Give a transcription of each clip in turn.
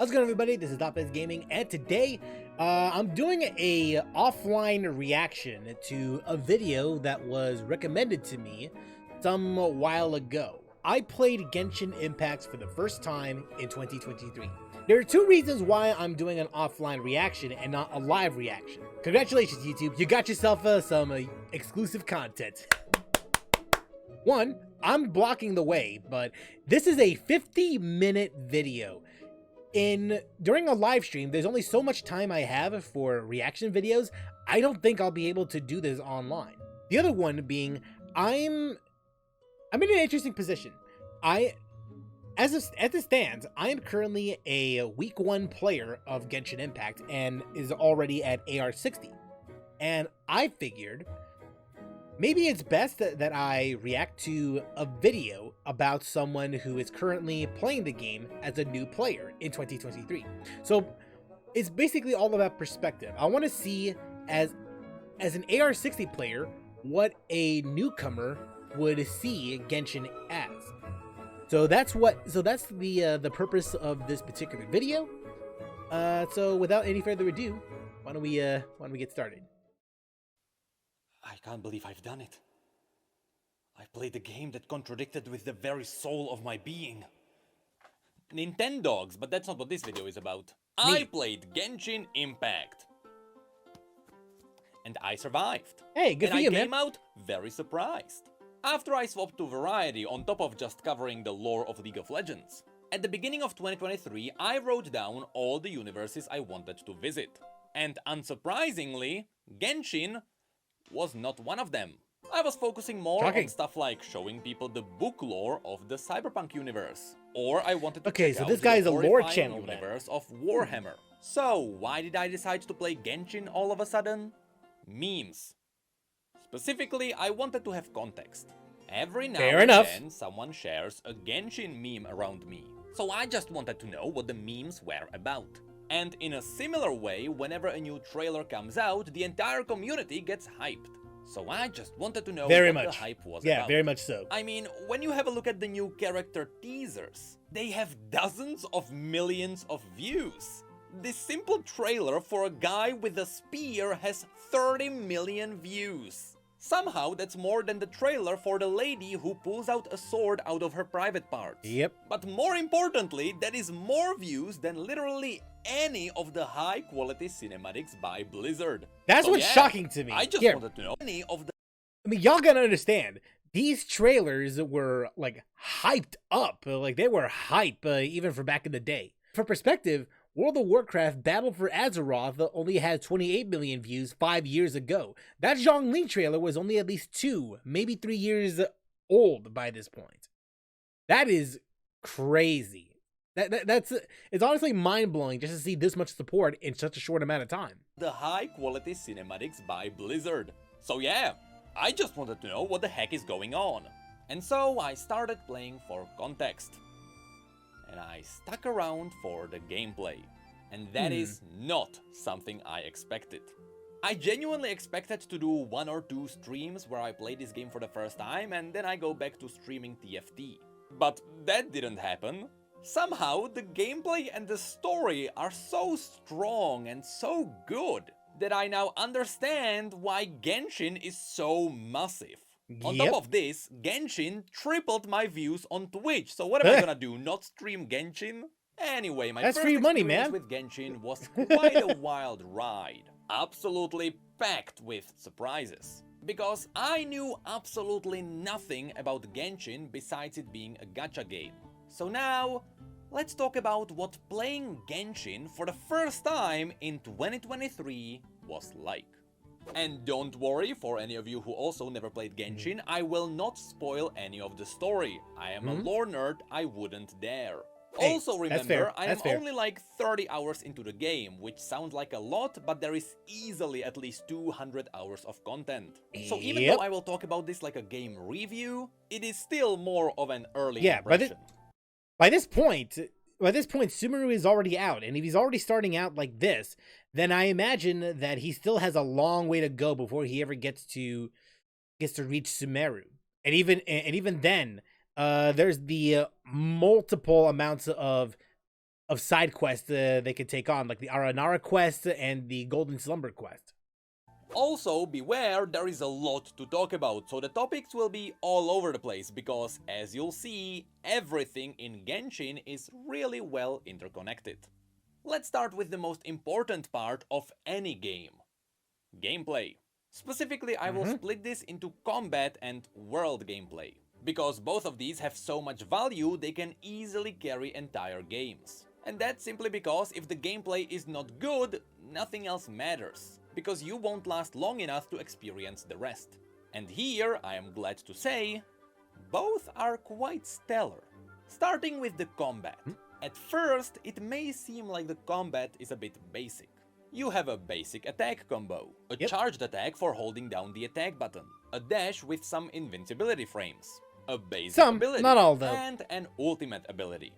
How's it going, everybody? This is Dopez Gaming, and today I'm doing a offline reaction to a video that was recommended to me some while ago. I played Genshin Impact for the first time in 2023. There are two reasons why I'm doing an offline reaction and not a live reaction. Congratulations, YouTube. You got yourself some exclusive content. One, I'm blocking the way, but this is a 50-minute video. During a live stream, there's only so much time I have for reaction videos. I don't think I'll be able to do this online. The other one being, I'm in an interesting position. As it stands, I am currently a week 1 player of Genshin Impact and is already at AR 60. And I figured maybe it's best that I react to a video about someone who is currently playing the game as a new player in 2023. So it's basically all about perspective. I want to see, as an AR60 player, what a newcomer would see Genshin as. So that's the purpose of this particular video. So without any further ado, why don't we get started? I can't believe I've done it. I played a game that contradicted with the very soul of my being. Nintendogs, but that's not what this video is about. I played Genshin Impact. And I survived. Hey, good for you, man. And I came out very surprised. After I swapped to variety on top of just covering the lore of League of Legends. At the beginning of 2023, I wrote down all the universes I wanted to visit. And unsurprisingly, Genshin was not one of them. I was focusing more on stuff like showing people the book lore of the Cyberpunk universe. Or I wanted to check out this guy is a the lore horrifying channel universe of Warhammer. So, why did I decide to play Genshin all of a sudden? Memes. Specifically, I wanted to have context. Every now and then, someone shares a Genshin meme around me. So I just wanted to know what the memes were about. And in a similar way, whenever a new trailer comes out, the entire community gets hyped. So I just wanted to know what the hype was about. Yeah, very much so. I mean, when you have a look at the new character teasers, they have dozens of millions of views. This simple trailer for a guy with a spear has 30 million views. Somehow that's more than the trailer for the lady who pulls out a sword out of her private parts. Yep. But more importantly, that is more views than literally any of the high-quality cinematics by Blizzard. That's what's shocking to me. I just wanted to know any of the... I mean, y'all gotta understand, these trailers were, like, hyped up. Like, they were hype, even for back in the day. For perspective, World of Warcraft Battle for Azeroth only had 28 million views 5 years ago. That Zhongli trailer was only at least 2, maybe 3 years old by this point. That is crazy. It's honestly mind-blowing just to see this much support in such a short amount of time. The high-quality cinematics by Blizzard. So yeah, I just wanted to know what the heck is going on. And so I started playing for context. And I stuck around for the gameplay. And that is not something I expected. I genuinely expected to do 1 or 2 streams where I play this game for the first time and then I go back to streaming TFT. But that didn't happen. Somehow the gameplay and the story are so strong and so good that I now understand why Genshin is so massive. On top of this, Genshin tripled my views on Twitch, so what am I gonna do, not stream Genshin? Anyway, my first experience with Genshin was quite a wild ride. Absolutely packed with surprises. Because I knew absolutely nothing about Genshin besides it being a gacha game. So now, let's talk about what playing Genshin for the first time in 2023 was like. And don't worry, for any of you who also never played Genshin, I will not spoil any of the story. I am a lore nerd, I wouldn't dare. Hey, also remember, I am only like 30 hours into the game, which sounds like a lot, but there is easily at least 200 hours of content. So even though I will talk about this like a game review, it is still more of an early impression. By this point, Sumeru is already out, and if he's already starting out like this, then I imagine that he still has a long way to go before he ever gets to reach Sumeru. And even then, there's the multiple amounts of side quests they could take on, like the Aranara quest and the Golden Slumber quest. Also, beware, there is a lot to talk about, so the topics will be all over the place, because as you'll see, everything in Genshin is really well interconnected. Let's start with the most important part of any game: gameplay. Specifically, I will split this into combat and world gameplay, because both of these have so much value they can easily carry entire games. And that's simply because if the gameplay is not good, nothing else matters, because you won't last long enough to experience the rest. And here, I am glad to say, both are quite stellar. Starting with the combat. At first, it may seem like the combat is a bit basic. You have a basic attack combo, a charged attack for holding down the attack button, a dash with some invincibility frames, a basic ability, not all though, and an ultimate ability.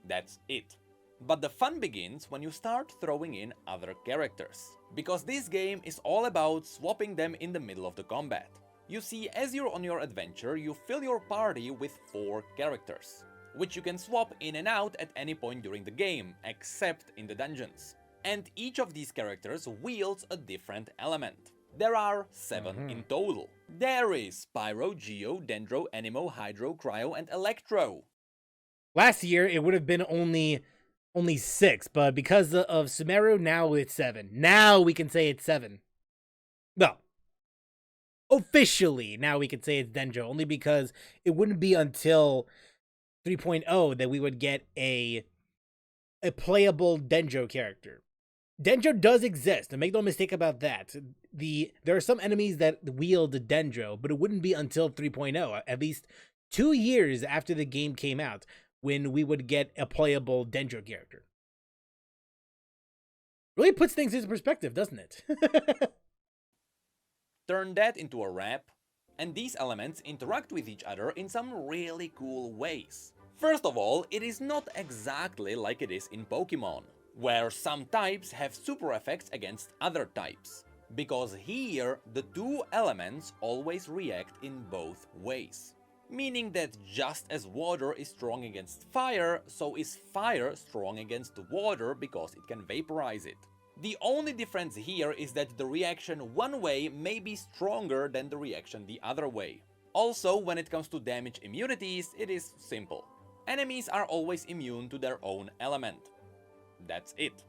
That's it. But the fun begins when you start throwing in other characters, because this game is all about swapping them in the middle of the combat. You see, as you're on your adventure, you fill your party with 4 characters, which you can swap in and out at any point during the game, except in the dungeons. And each of these characters wields a different element. There are 7 in total. There is Pyro, Geo, Dendro, Anemo, Hydro, Cryo, and Electro. Last year, it would have been only 6, but because of Sumeru, now it's 7. Now we can say it's 7. Well, officially, now we can say it's Dendro, only because it wouldn't be until 3.0 that we would get a playable Dendro character. Dendro does exist, and make no mistake about that. There are some enemies that wield Dendro, but it wouldn't be until 3.0, at least 2 years after the game came out, when we would get a playable Dendro character. Really puts things into perspective, doesn't it? Turn that into a rap, and these elements interact with each other in some really cool ways. First of all, it is not exactly like it is in Pokemon, where some types have super effects against other types, because here the 2 elements always react in both ways. Meaning that just as water is strong against fire, so is fire strong against water because it can vaporize it. The only difference here is that the reaction one way may be stronger than the reaction the other way. Also, when it comes to damage immunities, it is simple. Enemies are always immune to their own element. That's it.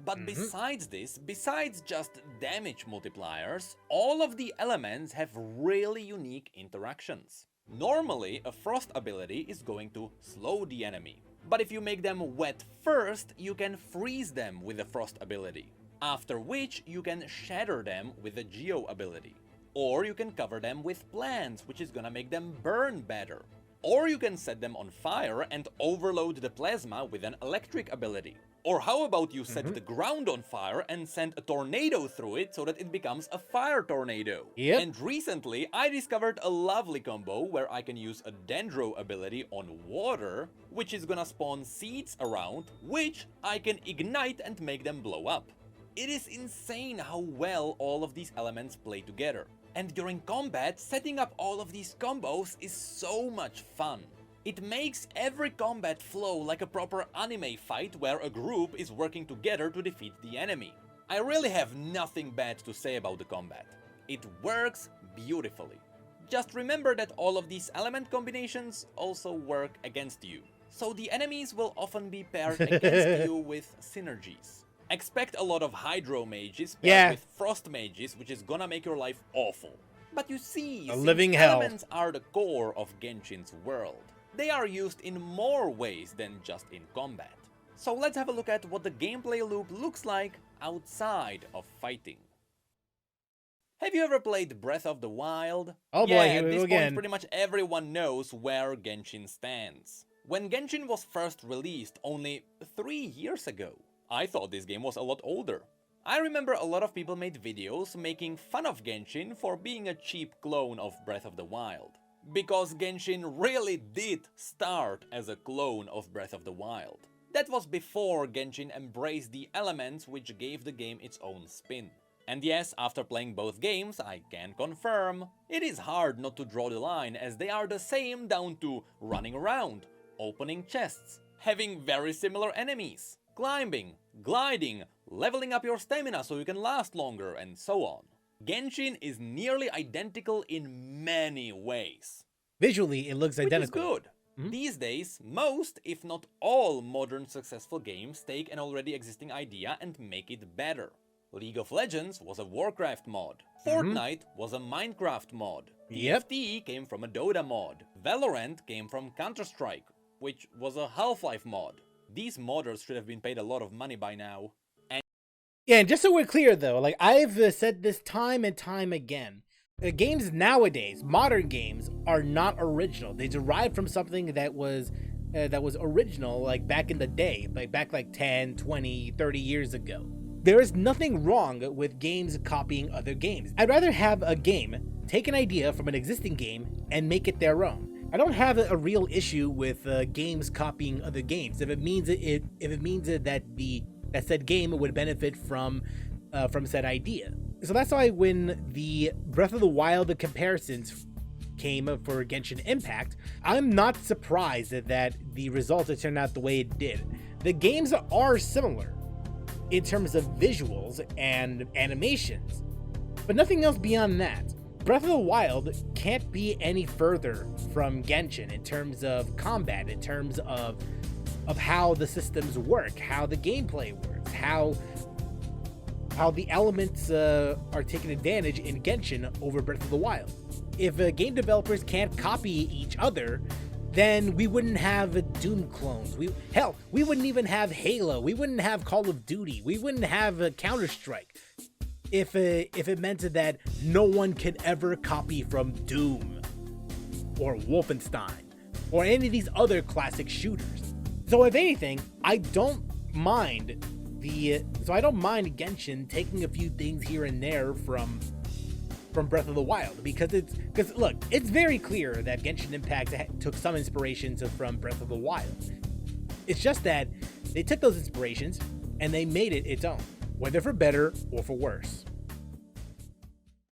But besides this, besides just damage multipliers, all of the elements have really unique interactions. Normally, a frost ability is going to slow the enemy, but if you make them wet first, you can freeze them with a frost ability, after which you can shatter them with a geo ability. Or you can cover them with plants, which is gonna make them burn better. Or you can set them on fire and overload the plasma with an electric ability. Or how about you set the ground on fire and send a tornado through it so that it becomes a fire tornado. And recently I discovered a lovely combo where I can use a Dendro ability on water, which is gonna spawn seeds around, which I can ignite and make them blow up. It is insane how well all of these elements play together. And during combat, setting up all of these combos is so much fun. It makes every combat flow like a proper anime fight where a group is working together to defeat the enemy. I really have nothing bad to say about the combat. It works beautifully. Just remember that all of these element combinations also work against you. So the enemies will often be paired against you with synergies. Expect a lot of Hydro mages paired with Frost mages, which is gonna make your life awful. But you see, since elements are the core of Genshin's world, they are used in more ways than just in combat. So let's have a look at what the gameplay loop looks like outside of fighting. Have you ever played Breath of the Wild? Oh boy, here we go again. Point, pretty much everyone knows where Genshin stands. When Genshin was first released only 3 years ago, I thought this game was a lot older. I remember a lot of people made videos making fun of Genshin for being a cheap clone of Breath of the Wild. Because Genshin really did start as a clone of Breath of the Wild. That was before Genshin embraced the elements which gave the game its own spin. And yes, after playing both games, I can confirm, it is hard not to draw the line as they are the same down to running around, opening chests, having very similar enemies. climbing, gliding, leveling up your stamina so you can last longer, and so on. Genshin is nearly identical in many ways. Visually, it looks identical. Which is good. These days, most, if not all, modern successful games take an already existing idea and make it better. League of Legends was a Warcraft mod. Fortnite was a Minecraft mod. TFT came from a Dota mod. Valorant came from Counter-Strike, which was a Half-Life mod. These modders should have been paid a lot of money by now. Yeah, and just so we're clear though, like I've said this time and time again, games nowadays, modern games, are not original. They derive from something that was original like back in the day, like back like 10, 20, 30 years ago. There is nothing wrong with games copying other games. I'd rather have a game take an idea from an existing game and make it their own. I don't have a real issue with games copying other games if it means that said game would benefit from said idea. So that's why when the Breath of the Wild comparisons came for Genshin Impact, I'm not surprised that the results turned out the way it did. The games are similar in terms of visuals and animations, but nothing else beyond that. Breath of the Wild can't be any further from Genshin in terms of combat, in terms of how the systems work, how the gameplay works, how the elements are taken advantage in Genshin over Breath of the Wild. If game developers can't copy each other, then we wouldn't have Doom clones. We wouldn't even have Halo. We wouldn't have Call of Duty. We wouldn't have Counter-Strike. If it meant that no one could ever copy from Doom or Wolfenstein or any of these other classic shooters. So if anything, I don't mind Genshin taking a few things here and there from Breath of the Wild, because look, it's very clear that Genshin Impact took some inspirations from Breath of the Wild. It's just that they took those inspirations and they made it its own, whether for better or for worse.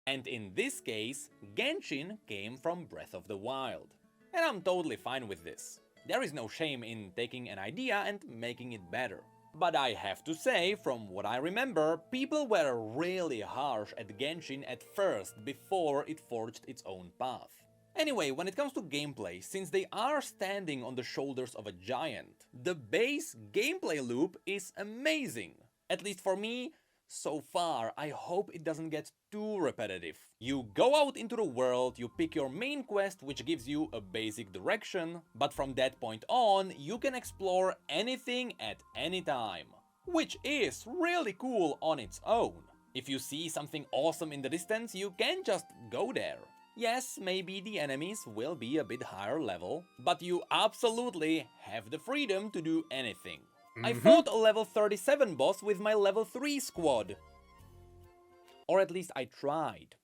And in this case, Genshin came from Breath of the Wild. And I'm totally fine with this. There is no shame in taking an idea and making it better. But I have to say, from what I remember, people were really harsh at Genshin at first before it forged its own path. Anyway, when it comes to gameplay, since they are standing on the shoulders of a giant, the base gameplay loop is amazing. At least for me, so far. I hope it doesn't get too repetitive. You go out into the world, you pick your main quest, which gives you a basic direction, but from that point on, you can explore anything at any time. Which is really cool on its own. If you see something awesome in the distance, you can just go there. Yes, maybe the enemies will be a bit higher level, but you absolutely have the freedom to do anything. I fought a level 37 boss with my level 3 squad. Or at least I tried.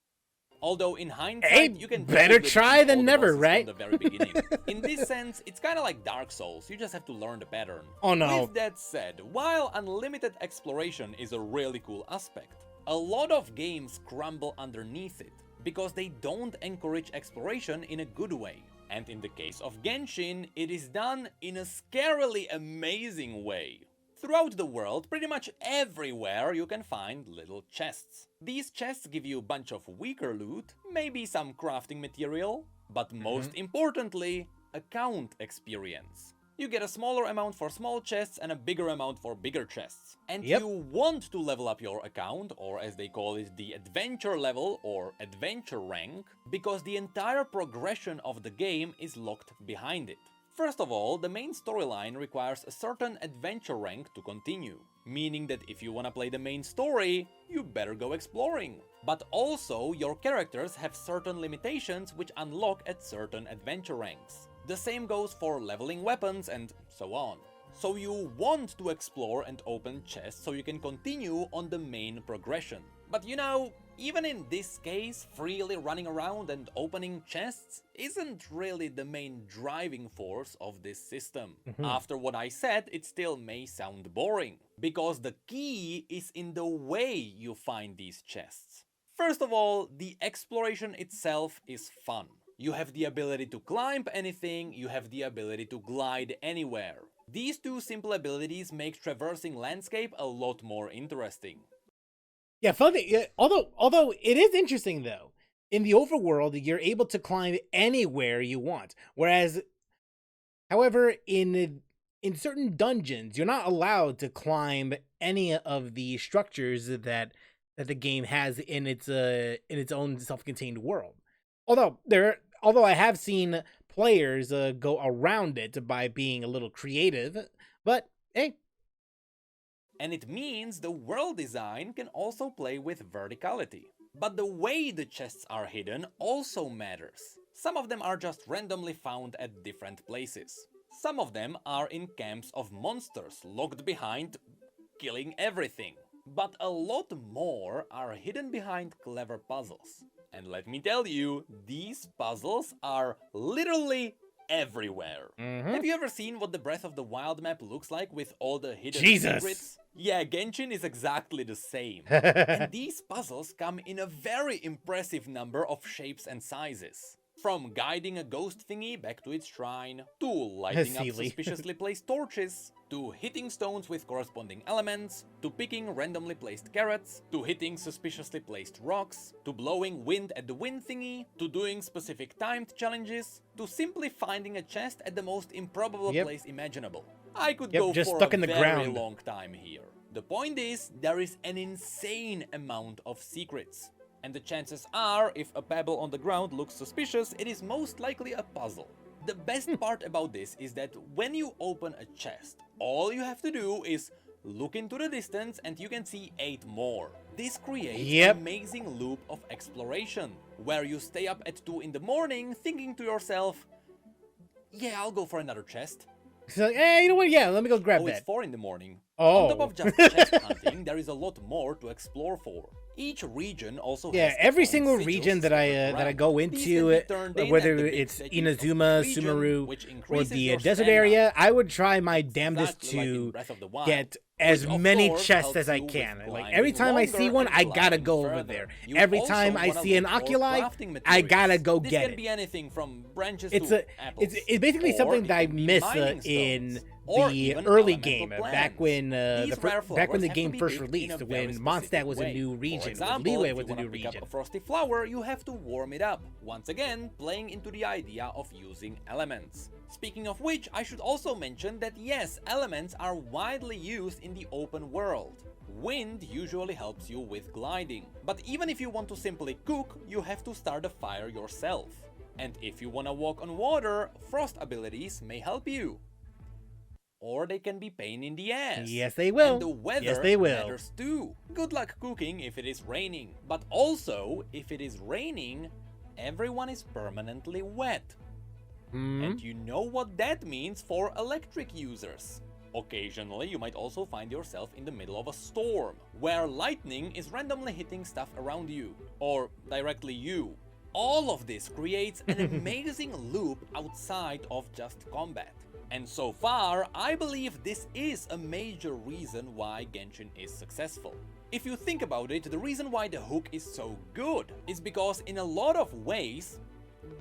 Although in hindsight, you can better try than never, right? From the very beginning. In this sense, it's kind of like Dark Souls, you just have to learn the pattern. Oh no. With that said, while unlimited exploration is a really cool aspect, a lot of games crumble underneath it, because they don't encourage exploration in a good way. And in the case of Genshin, it is done in a scarily amazing way. Throughout the world, pretty much everywhere you can find little chests. These chests give you a bunch of weaker loot, maybe some crafting material, but most importantly, account experience. You get a smaller amount for small chests and a bigger amount for bigger chests. And you want to level up your account, or as they call it, the adventure level or adventure rank, because the entire progression of the game is locked behind it. First of all, the main storyline requires a certain adventure rank to continue, meaning that if you wanna play the main story, you better go exploring. But also, your characters have certain limitations which unlock at certain adventure ranks. The same goes for leveling weapons and so on. So you want to explore and open chests so you can continue on the main progression. But you know, even in this case, freely running around and opening chests isn't really the main driving force of this system. After what I said, it still may sound boring, because the key is in the way you find these chests. First of all, the exploration itself is fun. You have the ability to climb anything, you have the ability to glide anywhere. These two simple abilities make traversing landscape a lot more interesting. Yeah, funny. Yeah, although it is interesting though. In the overworld, you're able to climb anywhere you want. Whereas, however, in certain dungeons, you're not allowed to climb any of the structures that the game has in its own self-contained world. Although I have seen players go around it by being a little creative, but hey. And it means the world design can also play with verticality. But the way the chests are hidden also matters. Some of them are just randomly found at different places. Some of them are in camps of monsters locked behind killing everything. But a lot more are hidden behind clever puzzles. And let me tell you, these puzzles are literally everywhere. Have you ever seen what the Breath of the Wild map looks like with all the hidden secrets? Yeah, Genshin is exactly the same. And these puzzles come in a very impressive number of shapes and sizes. From guiding a ghost thingy back to its shrine, to lighting up suspiciously placed torches, to hitting stones with corresponding elements, to picking randomly placed carrots, to hitting suspiciously placed rocks, to blowing wind at the wind thingy, to doing specific timed challenges, to simply finding a chest at the most improbable place imaginable. I could go just for stuck a in the very ground. long time here. The point is, there is an insane amount of secrets. And the chances are, if a pebble on the ground looks suspicious, it is most likely a puzzle. The best part about this is that when you open a chest, all you have to do is look into the distance and you can see 8 more. This creates an amazing loop of exploration, where you stay up at 2 in the morning thinking to yourself, yeah, I'll go for another chest. So, hey, you know what? Yeah, let me go grab that. It's 4 in the morning. Oh. On top of just chest hunting, there is a lot more to explore for. Each region also has every single region that I go into, whether it's Inazuma, Sumeru, or the desert area, I would try my damnedest to get as many chests as I can. Like every time I see one, I gotta go over there. Every time I see an oculi, I gotta go get it. It's basically something that I miss in the early game, back when the game first released, when Mondstadt was a new region, Liyue was a new region. Pick up a frosty flower, you have to warm it up. Once again, playing into the idea of using elements. Speaking of which, I should also mention that yes, elements are widely used in the open world. Wind usually helps you with gliding, but even if you want to simply cook, you have to start a fire yourself. And if you wanna walk on water, frost abilities may help you. Or they can be pain in the ass. Yes, they will. And the weather matters too. Good luck cooking if it is raining. But also, if it is raining, everyone is permanently wet. And you know what that means for electric users. Occasionally, you might also find yourself in the middle of a storm, where lightning is randomly hitting stuff around you, or directly you. All of this creates an amazing loop outside of just combat. And so far, I believe this is a major reason why Genshin is successful. If you think about it, the reason why the hook is so good is because in a lot of ways,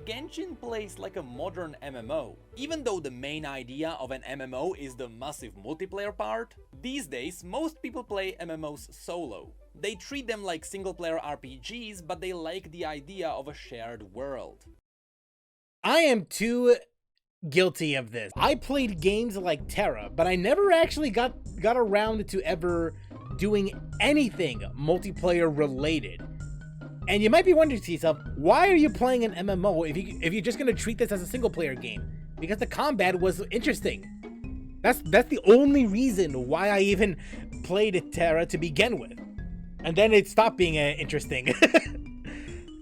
Genshin plays like a modern MMO. Even though the main idea of an MMO is the massive multiplayer part, these days most people play MMOs solo. They treat them like single-player RPGs, but they like the idea of a shared world. I am too guilty of this. I played games like Terra, but I never actually got around to ever doing anything multiplayer related. And you might be wondering to yourself, why are you playing an MMO if you're just going to treat this as a single player game? Because the combat was interesting. That's the only reason why I even played Terra to begin with. And then it stopped being interesting.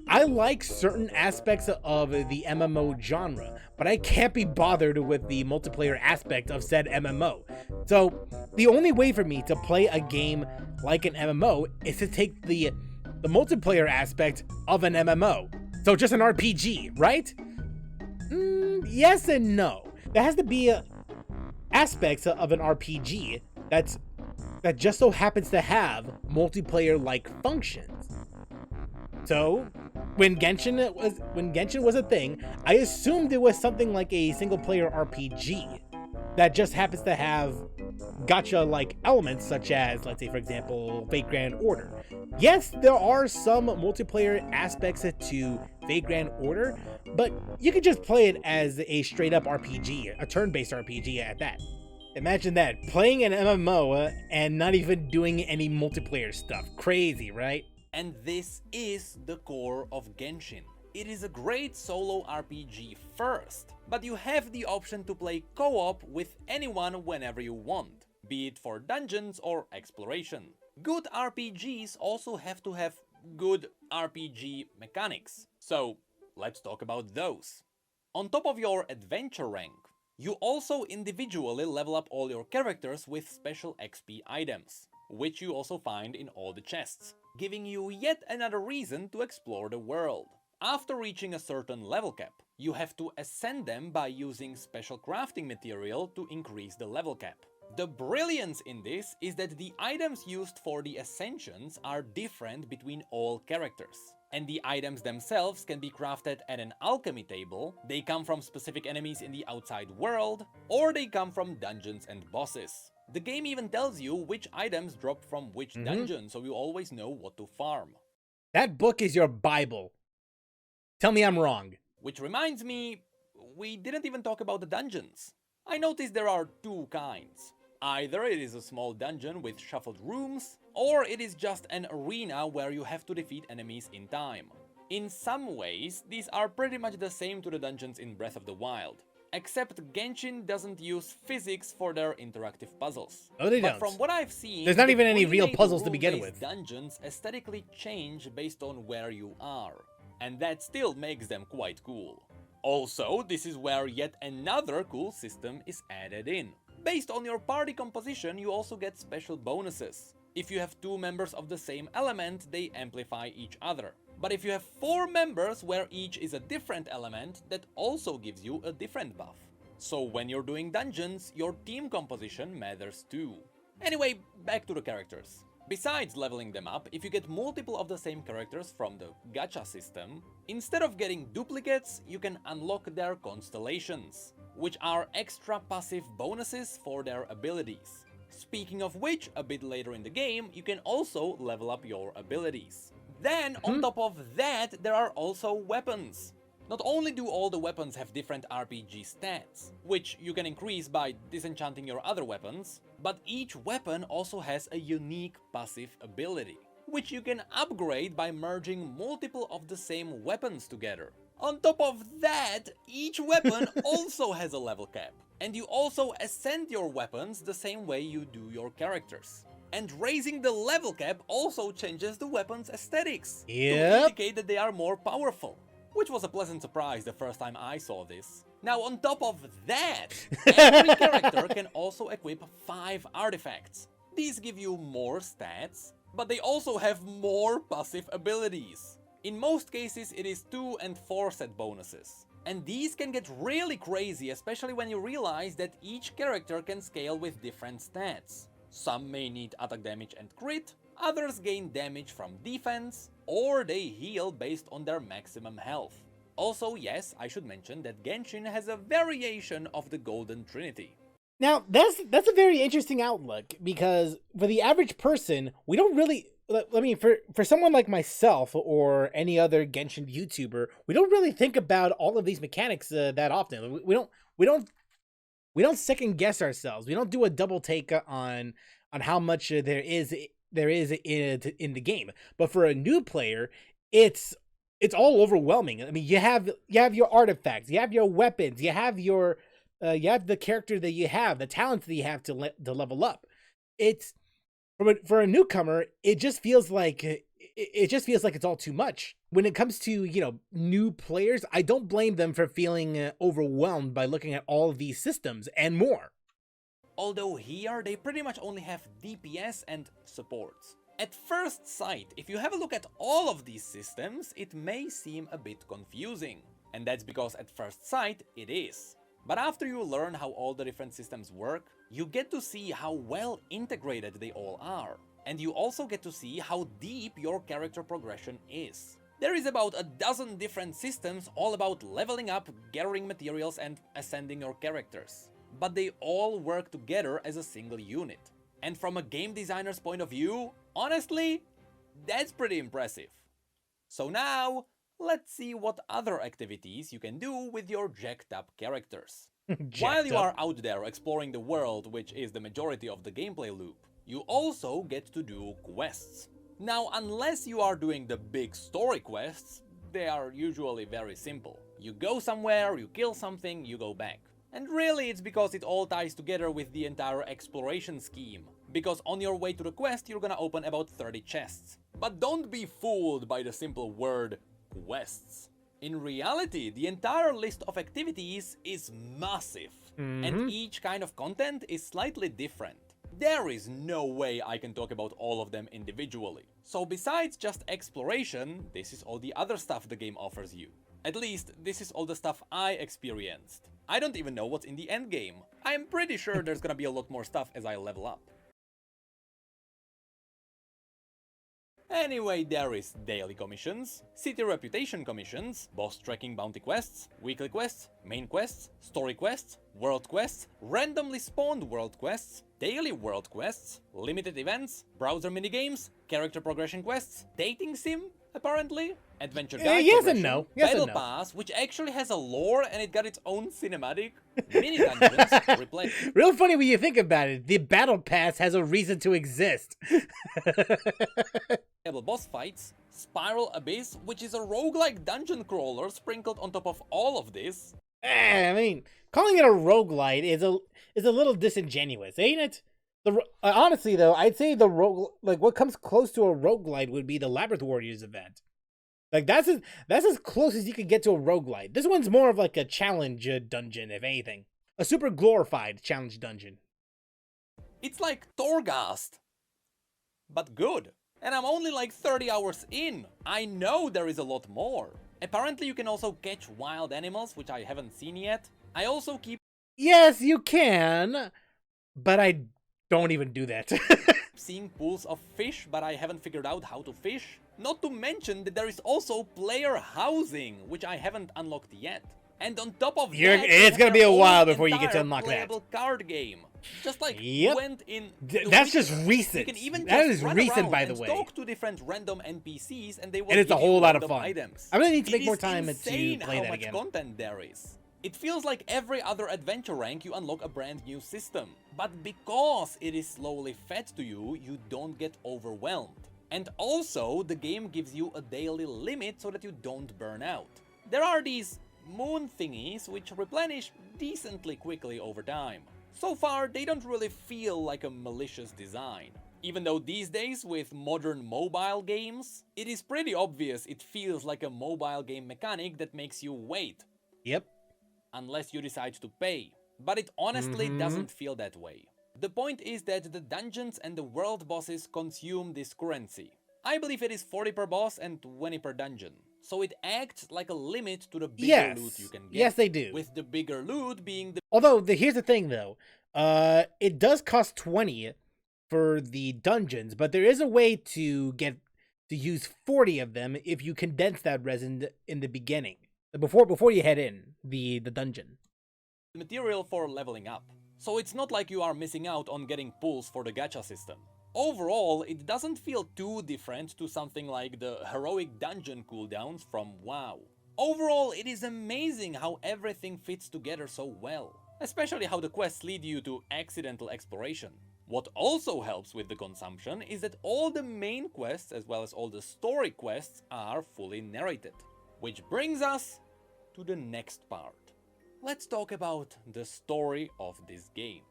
I like certain aspects of the MMO genre, but I can't be bothered with the multiplayer aspect of said MMO. So the only way for me to play a game like an MMO is to take the multiplayer aspect of an MMO. So just an RPG, right? Yes and no. There has to be aspects of an RPG that just so happens to have multiplayer-like functions. So when Genshin was a thing, I assumed it was something like a single player RPG that just happens to have gacha like elements such as, let's say for example, Fate Grand Order. Yes, there are some multiplayer aspects to Fate Grand Order, but you could just play it as a straight up RPG, a turn-based RPG at that. Imagine that, playing an MMO and not even doing any multiplayer stuff. Crazy, right? And this is the core of Genshin. It is a great solo RPG first, but you have the option to play co-op with anyone whenever you want, be it for dungeons or exploration. Good RPGs also have to have good RPG mechanics, so let's talk about those. On top of your adventure rank, you also individually level up all your characters with special XP items, which you also find in all the chests, giving you yet another reason to explore the world. After reaching a certain level cap, you have to ascend them by using special crafting material to increase the level cap. The brilliance in this is that the items used for the ascensions are different between all characters. And the items themselves can be crafted at an alchemy table, they come from specific enemies in the outside world, or they come from dungeons and bosses. The game even tells you which items drop from which dungeon, so you always know what to farm. That book is your Bible. Tell me I'm wrong. Which reminds me, we didn't even talk about the dungeons. I noticed there are two kinds. Either it is a small dungeon with shuffled rooms, or it is just an arena where you have to defeat enemies in time. In some ways, these are pretty much the same to the dungeons in Breath of the Wild, except Genshin doesn't use physics for their interactive puzzles. Oh, they but don't. From what I've seen, there's not even any real puzzles to begin with. Dungeons aesthetically change based on where you are, and that still makes them quite cool. Also, this is where yet another cool system is added in. Based on your party composition, you also get special bonuses. If you have 2 members of the same element, they amplify each other. But if you have 4 members where each is a different element, that also gives you a different buff. So when you're doing dungeons, your team composition matters too. Anyway, back to the characters. Besides leveling them up, if you get multiple of the same characters from the gacha system, instead of getting duplicates, you can unlock their constellations, which are extra passive bonuses for their abilities. Speaking of which, a bit later in the game, you can also level up your abilities. Then, on top of that, there are also weapons. Not only do all the weapons have different RPG stats, which you can increase by disenchanting your other weapons, but each weapon also has a unique passive ability, which you can upgrade by merging multiple of the same weapons together. On top of that, each weapon also has a level cap, and you also ascend your weapons the same way you do your characters. And raising the level cap also changes the weapons' aesthetics to indicate that they are more powerful. Which was a pleasant surprise the first time I saw this. Now on top of that, every character can also equip 5 artifacts. These give you more stats, but they also have more passive abilities. In most cases it is 2 and 4 set bonuses. And these can get really crazy, especially when you realize that each character can scale with different stats. Some may need attack damage and crit, others gain damage from defense, or they heal based on their maximum health. Also, yes, I should mention that Genshin has a variation of the Golden Trinity. Now, that's a very interesting outlook, because for the average person, we don't really... I mean, for someone like myself or any other Genshin YouTuber, we don't really think about all of these mechanics that often. We don't second guess ourselves. We don't do a double take on how much there is in the game. But for a new player, it's all overwhelming. I mean, you have your artifacts, you have your weapons, you have the character that you have, the talents that you have to level up. It's for a newcomer, it just feels like it's all too much. When it comes to, new players, I don't blame them for feeling overwhelmed by looking at all of these systems and more. Although here they pretty much only have DPS and supports. At first sight, if you have a look at all of these systems, it may seem a bit confusing. And that's because at first sight, it is. But after you learn how all the different systems work, you get to see how well integrated they all are. And you also get to see how deep your character progression is. There is about a dozen different systems all about leveling up, gathering materials and ascending your characters. But they all work together as a single unit. And from a game designer's point of view, honestly, that's pretty impressive. So now, let's see what other activities you can do with your jacked up characters. While you are out there exploring the world, which is the majority of the gameplay loop, you also get to do quests. Now, unless you are doing the big story quests, they are usually very simple. You go somewhere, you kill something, you go back. And really it's because it all ties together with the entire exploration scheme. Because on your way to the quest you're gonna open about 30 chests. But don't be fooled by the simple word quests. In reality, the entire list of activities is massive. And each kind of content is slightly different. There is no way I can talk about all of them individually. So besides just exploration, this is all the other stuff the game offers you. At least, this is all the stuff I experienced. I don't even know what's in the end game. I'm pretty sure there's gonna be a lot more stuff as I level up. Anyway, there is daily commissions, city reputation commissions, boss tracking bounty quests, weekly quests, main quests, story quests, world quests, randomly spawned world quests, daily world quests, limited events, browser minigames, character progression quests, dating sim, apparently, adventure guide yes and no. Yes battle and no. pass, which actually has a lore and it got its own cinematic, mini dungeons, replay. Real funny when you think about it. The battle pass has a reason to exist. Boss fights, Spiral Abyss, which is a roguelike dungeon crawler sprinkled on top of all of this. I mean, calling it a roguelite is a little disingenuous, ain't it? Honestly though, I'd say what comes close to a roguelite would be the Labyrinth Warriors event. Like that's as close as you could get to a roguelite. This one's more of like a challenge dungeon, if anything. A super glorified challenge dungeon. It's like Torghast, but good. And I'm only like 30 hours in. I know there is a lot more. Apparently you can also catch wild animals, which I haven't seen yet. I also keep... Yes, you can, but I don't even do that. seeing pools of fish, but I haven't figured out how to fish. Not to mention that there is also player housing, which I haven't unlocked yet. And on top of that, it's gonna be a while before you get to unlock that. Playable card game. Just like went in. That's just recent. You can even that just is recent, by the way. Talk to different random NPCs, and they will. And it's a whole lot of fun. Items. I really need to make more time to play that again. How much content there is. It feels like every other adventure rank you unlock a brand new system. But because it is slowly fed to you, you don't get overwhelmed. And also, the game gives you a daily limit so that you don't burn out. There are these moon thingies which replenish decently quickly over time. So far, they don't really feel like a malicious design. Even though these days, with modern mobile games, it is pretty obvious it feels like a mobile game mechanic that makes you wait. Yep. Unless you decide to pay. But it honestly doesn't feel that way. The point is that the dungeons and the world bosses consume this currency. I believe it is 40 per boss and 20 per dungeon. So it acts like a limit to the bigger loot you can get. Yes, they do. With the bigger loot being the... Although, here's the thing though. It does cost 20 for the dungeons, but there is a way to use 40 of them if you condense that resin in the beginning. Before you head in the dungeon. Material for leveling up. So it's not like you are missing out on getting pulls for the gacha system. Overall, it doesn't feel too different to something like the heroic dungeon cooldowns from WoW. Overall, it is amazing how everything fits together so well. Especially how the quests lead you to accidental exploration. What also helps with the consumption is that all the main quests as well as all the story quests are fully narrated. Which brings us to the next part. Let's talk about the story of this game.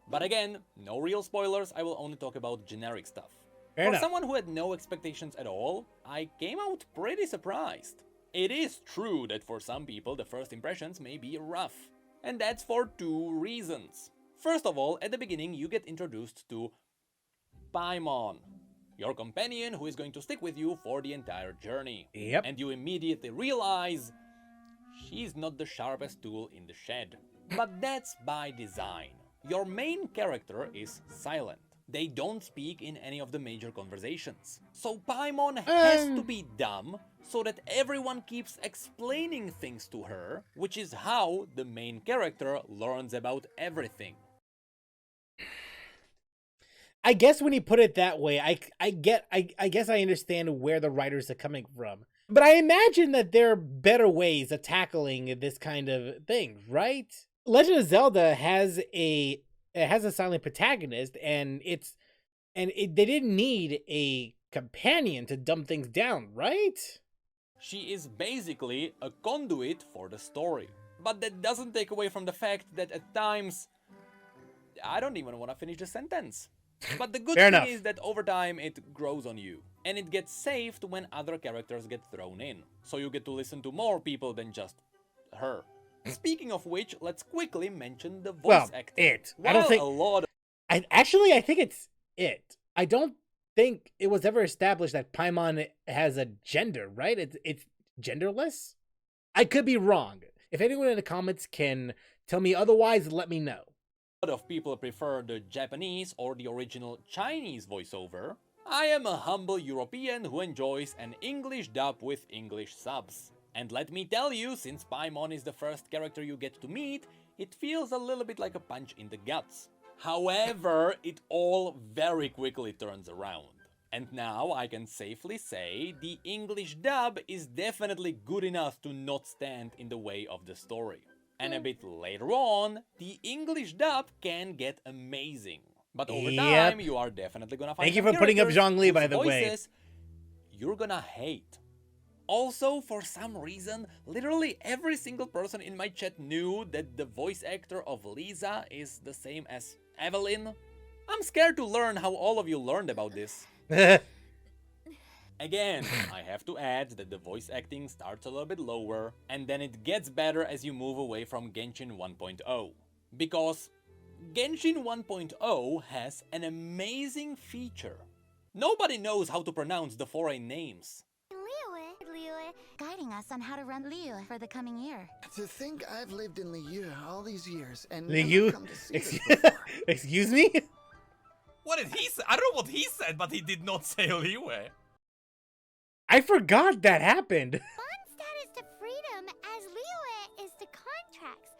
But again, no real spoilers, I will only talk about generic stuff. Fair For enough. someone who had no expectations at all, I came out pretty surprised. It is true that for some people the first impressions may be rough. And that's for two reasons. First of all, at the beginning you get introduced to Paimon, your companion who is going to stick with you for the entire journey. Yep. And you immediately realize she's not the sharpest tool in the shed. But that's by design. Your main character is silent. They don't speak in any of the major conversations. So Paimon Uh. has to be dumb so that everyone keeps explaining things to her, which is how the main character learns about everything. I guess when you put it that way, I guess I understand where the writers are coming from. But I imagine that there are better ways of tackling this kind of thing, right? Legend of Zelda has a silent protagonist, and they didn't need a companion to dumb things down, right? She is basically a conduit for the story. But that doesn't take away from the fact that at times... I don't even want to finish the sentence. But the good Fair thing enough. is that over time it grows on you. And it gets saved when other characters get thrown in. So you get to listen to more people than just her. Speaking of which, let's quickly mention the voice acting. I don't think... a lot of... I think it's it. I don't think it was ever established that Paimon has a gender, right? It's genderless? I could be wrong. If anyone in the comments can tell me otherwise, let me know. A lot of people prefer the Japanese or the original Chinese voiceover. I am a humble European who enjoys an English dub with English subs. And let me tell you, since Paimon is the first character you get to meet, it feels a little bit like a punch in the guts. However, it all very quickly turns around. And now I can safely say the English dub is definitely good enough to not stand in the way of the story. And a bit later on, the English dub can get amazing. But over time, you are definitely gonna find Thank you for putting up Zhongli, by the way. You're gonna hate. Also, for some reason, literally every single person in my chat knew that the voice actor of Lisa is the same as Evelyn. I'm scared to learn how all of you learned about this. Again, I have to add that the voice acting starts a little bit lower, and then it gets better as you move away from Genshin 1.0. Because Genshin 1.0 has an amazing feature. Nobody knows how to pronounce the foreign names. Liyue, guiding us on how to run Liyue for the coming year. To think I've lived in Liyue all these years and Liyue? never come to see this before. Excuse me? What did he say? I don't know what he said, but he did not say Liyue. I forgot that happened. Mondstadt is to freedom as Liyue is to contracts.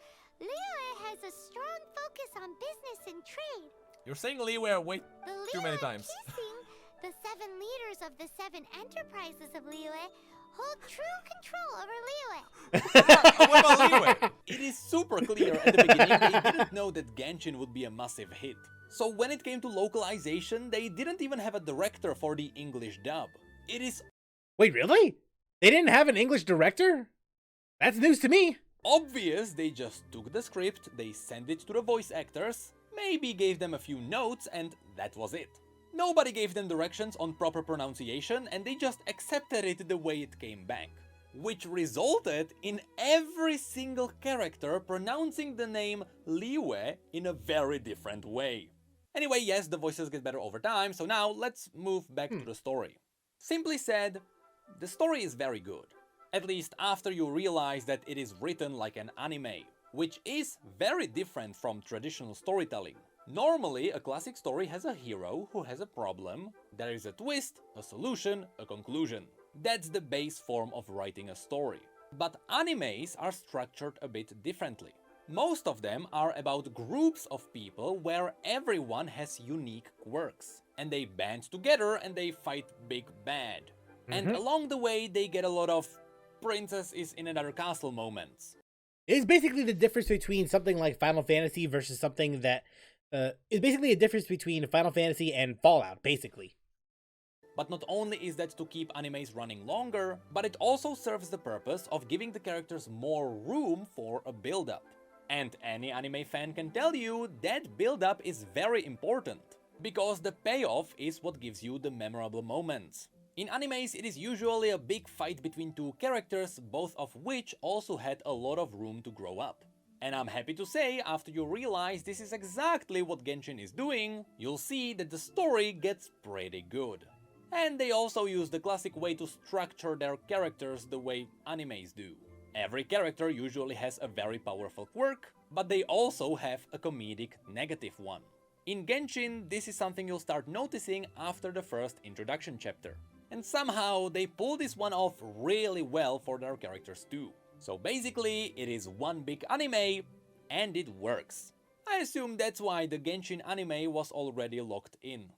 Liyue has a strong focus on business and trade. You're saying Liyue way too many times. The 7 leaders of the 7 enterprises of Liyue hold true control over Liyue. What about Liyue? It is super clear at the beginning they didn't know that Genshin would be a massive hit. So when it came to localization, they didn't even have a director for the English dub. It is... Wait, really? They didn't have an English director? That's news to me. obvious they just took the script, they sent it to the voice actors, maybe gave them a few notes, and that was it. Nobody gave them directions on proper pronunciation, and they just accepted it the way it came back. Which resulted in every single character pronouncing the name Liyue in a very different way. Anyway, yes, the voices get better over time, so now let's move back to the story. Simply said, the story is very good. At least after you realize that it is written like an anime, which is very different from traditional storytelling. Normally, a classic story has a hero who has a problem, there is a twist, a solution, a conclusion. That's the base form of writing a story. But animes are structured a bit differently. Most of them are about groups of people where everyone has unique quirks. And they band together and they fight big bad. And along the way they get a lot of princess is in another castle moments. It's basically the difference between something like Final Fantasy versus something that... it's basically a difference between Final Fantasy and Fallout, basically. But not only is that to keep animes running longer, but it also serves the purpose of giving the characters more room for a build-up. And any anime fan can tell you that build-up is very important, because the payoff is what gives you the memorable moments. In animes, it is usually a big fight between two characters, both of which also had a lot of room to grow up. And I'm happy to say, after you realize this is exactly what Genshin is doing, you'll see that the story gets pretty good. And they also use the classic way to structure their characters the way animes do. Every character usually has a very powerful quirk, but they also have a comedic negative one. In Genshin, this is something you'll start noticing after the first introduction chapter. And somehow they pull this one off really well for their characters too. So basically, it is one big anime, and it works. I assume that's why the Genshin anime was already locked in.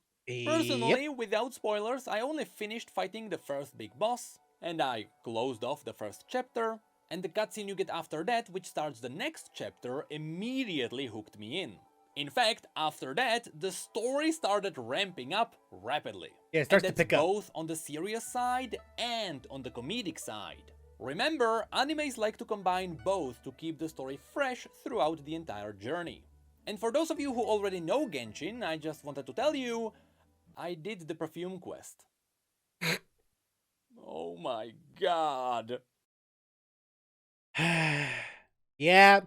Personally, without spoilers, I only finished fighting the first big boss, and I closed off the first chapter, and the cutscene you get after that, which starts the next chapter, immediately hooked me in. In fact, after that, the story started ramping up rapidly. Yeah, it starts and to pick up. Both on the serious side and on the comedic side. Remember, animes like to combine both to keep the story fresh throughout the entire journey. And for those of you who already know Genshin, I just wanted to tell you, I did the perfume quest. Oh my god. Yeah.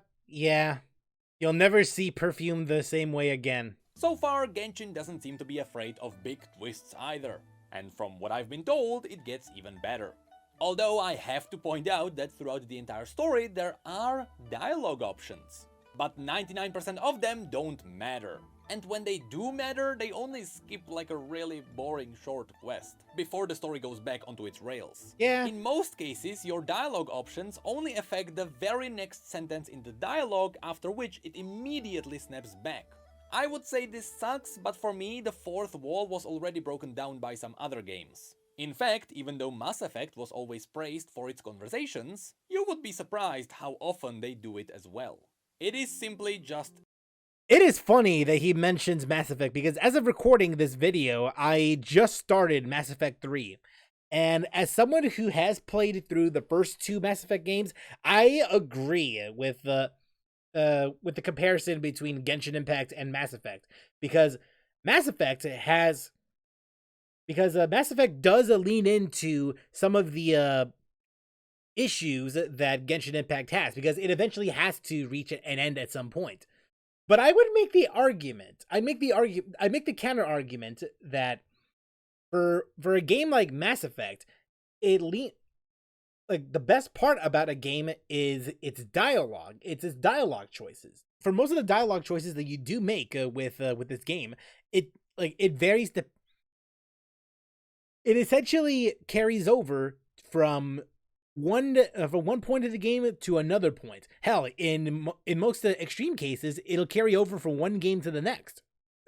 You'll never see perfume the same way again. So far, Genshin doesn't seem to be afraid of big twists either. And from what I've been told, it gets even better. Although I have to point out that throughout the entire story, there are dialogue options. But 99% of them don't matter. And when they do matter, they only skip like a really boring short quest before the story goes back onto its rails. Yeah. In most cases, your dialogue options only affect the very next sentence in the dialogue, after which it immediately snaps back. I would say this sucks, but for me, the fourth wall was already broken down by some other games. In fact, even though Mass Effect was always praised for its conversations, you would be surprised how often they do it as well. It is simply just... It is funny that he mentions Mass Effect, because as of recording this video, I just started Mass Effect 3. And as someone who has played through the first two Mass Effect games, I agree with the comparison between Genshin Impact and Mass Effect. Because Mass Effect does lean into some of the issues that Genshin Impact has, because it eventually has to reach an end at some point. But I would make the argument, I make the counter argument that for a game like Mass Effect, the best part about a game is its dialogue. It's its dialogue choices. For most of the dialogue choices that you do make with this game, it varies. It essentially carries over from one point of the game to another point. Hell, in most extreme cases, it'll carry over from one game to the next.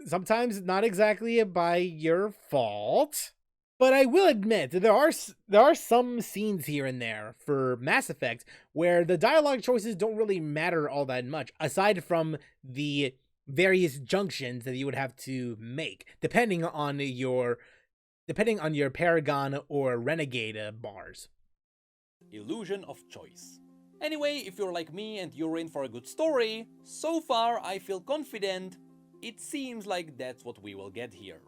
Sometimes not exactly by your fault, but I will admit that there are some scenes here and there for Mass Effect where the dialogue choices don't really matter all that much, aside from the various junctions that you would have to make depending on your Paragon or Renegade bars. Illusion of choice. Anyway, if you're like me and you're in for a good story, so far I feel confident. It seems like that's what we will get here.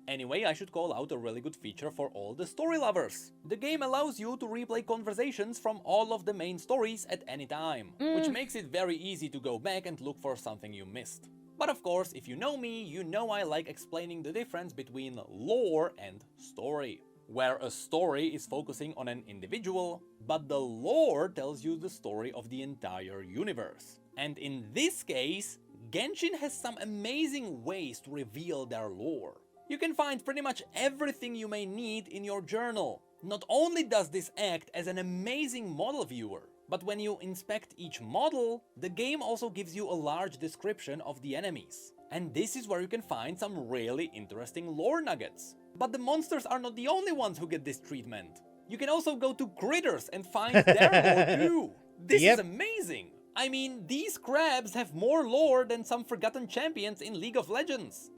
Anyway, I should call out a really good feature for all the story lovers. The game allows you to replay conversations from all of the main stories at any time, which makes it very easy to go back and look for something you missed. But of course, if you know me, you know I like explaining the difference between lore and story, where a story is focusing on an individual, but the lore tells you the story of the entire universe. And in this case, Genshin has some amazing ways to reveal their lore. You can find pretty much everything you may need in your journal. Not only does this act as an amazing model viewer, but when you inspect each model, the game also gives you a large description of the enemies. And this is where you can find some really interesting lore nuggets. But the monsters are not the only ones who get this treatment. You can also go to Critters and find their lore too. This is amazing! I mean, these crabs have more lore than some forgotten champions in League of Legends.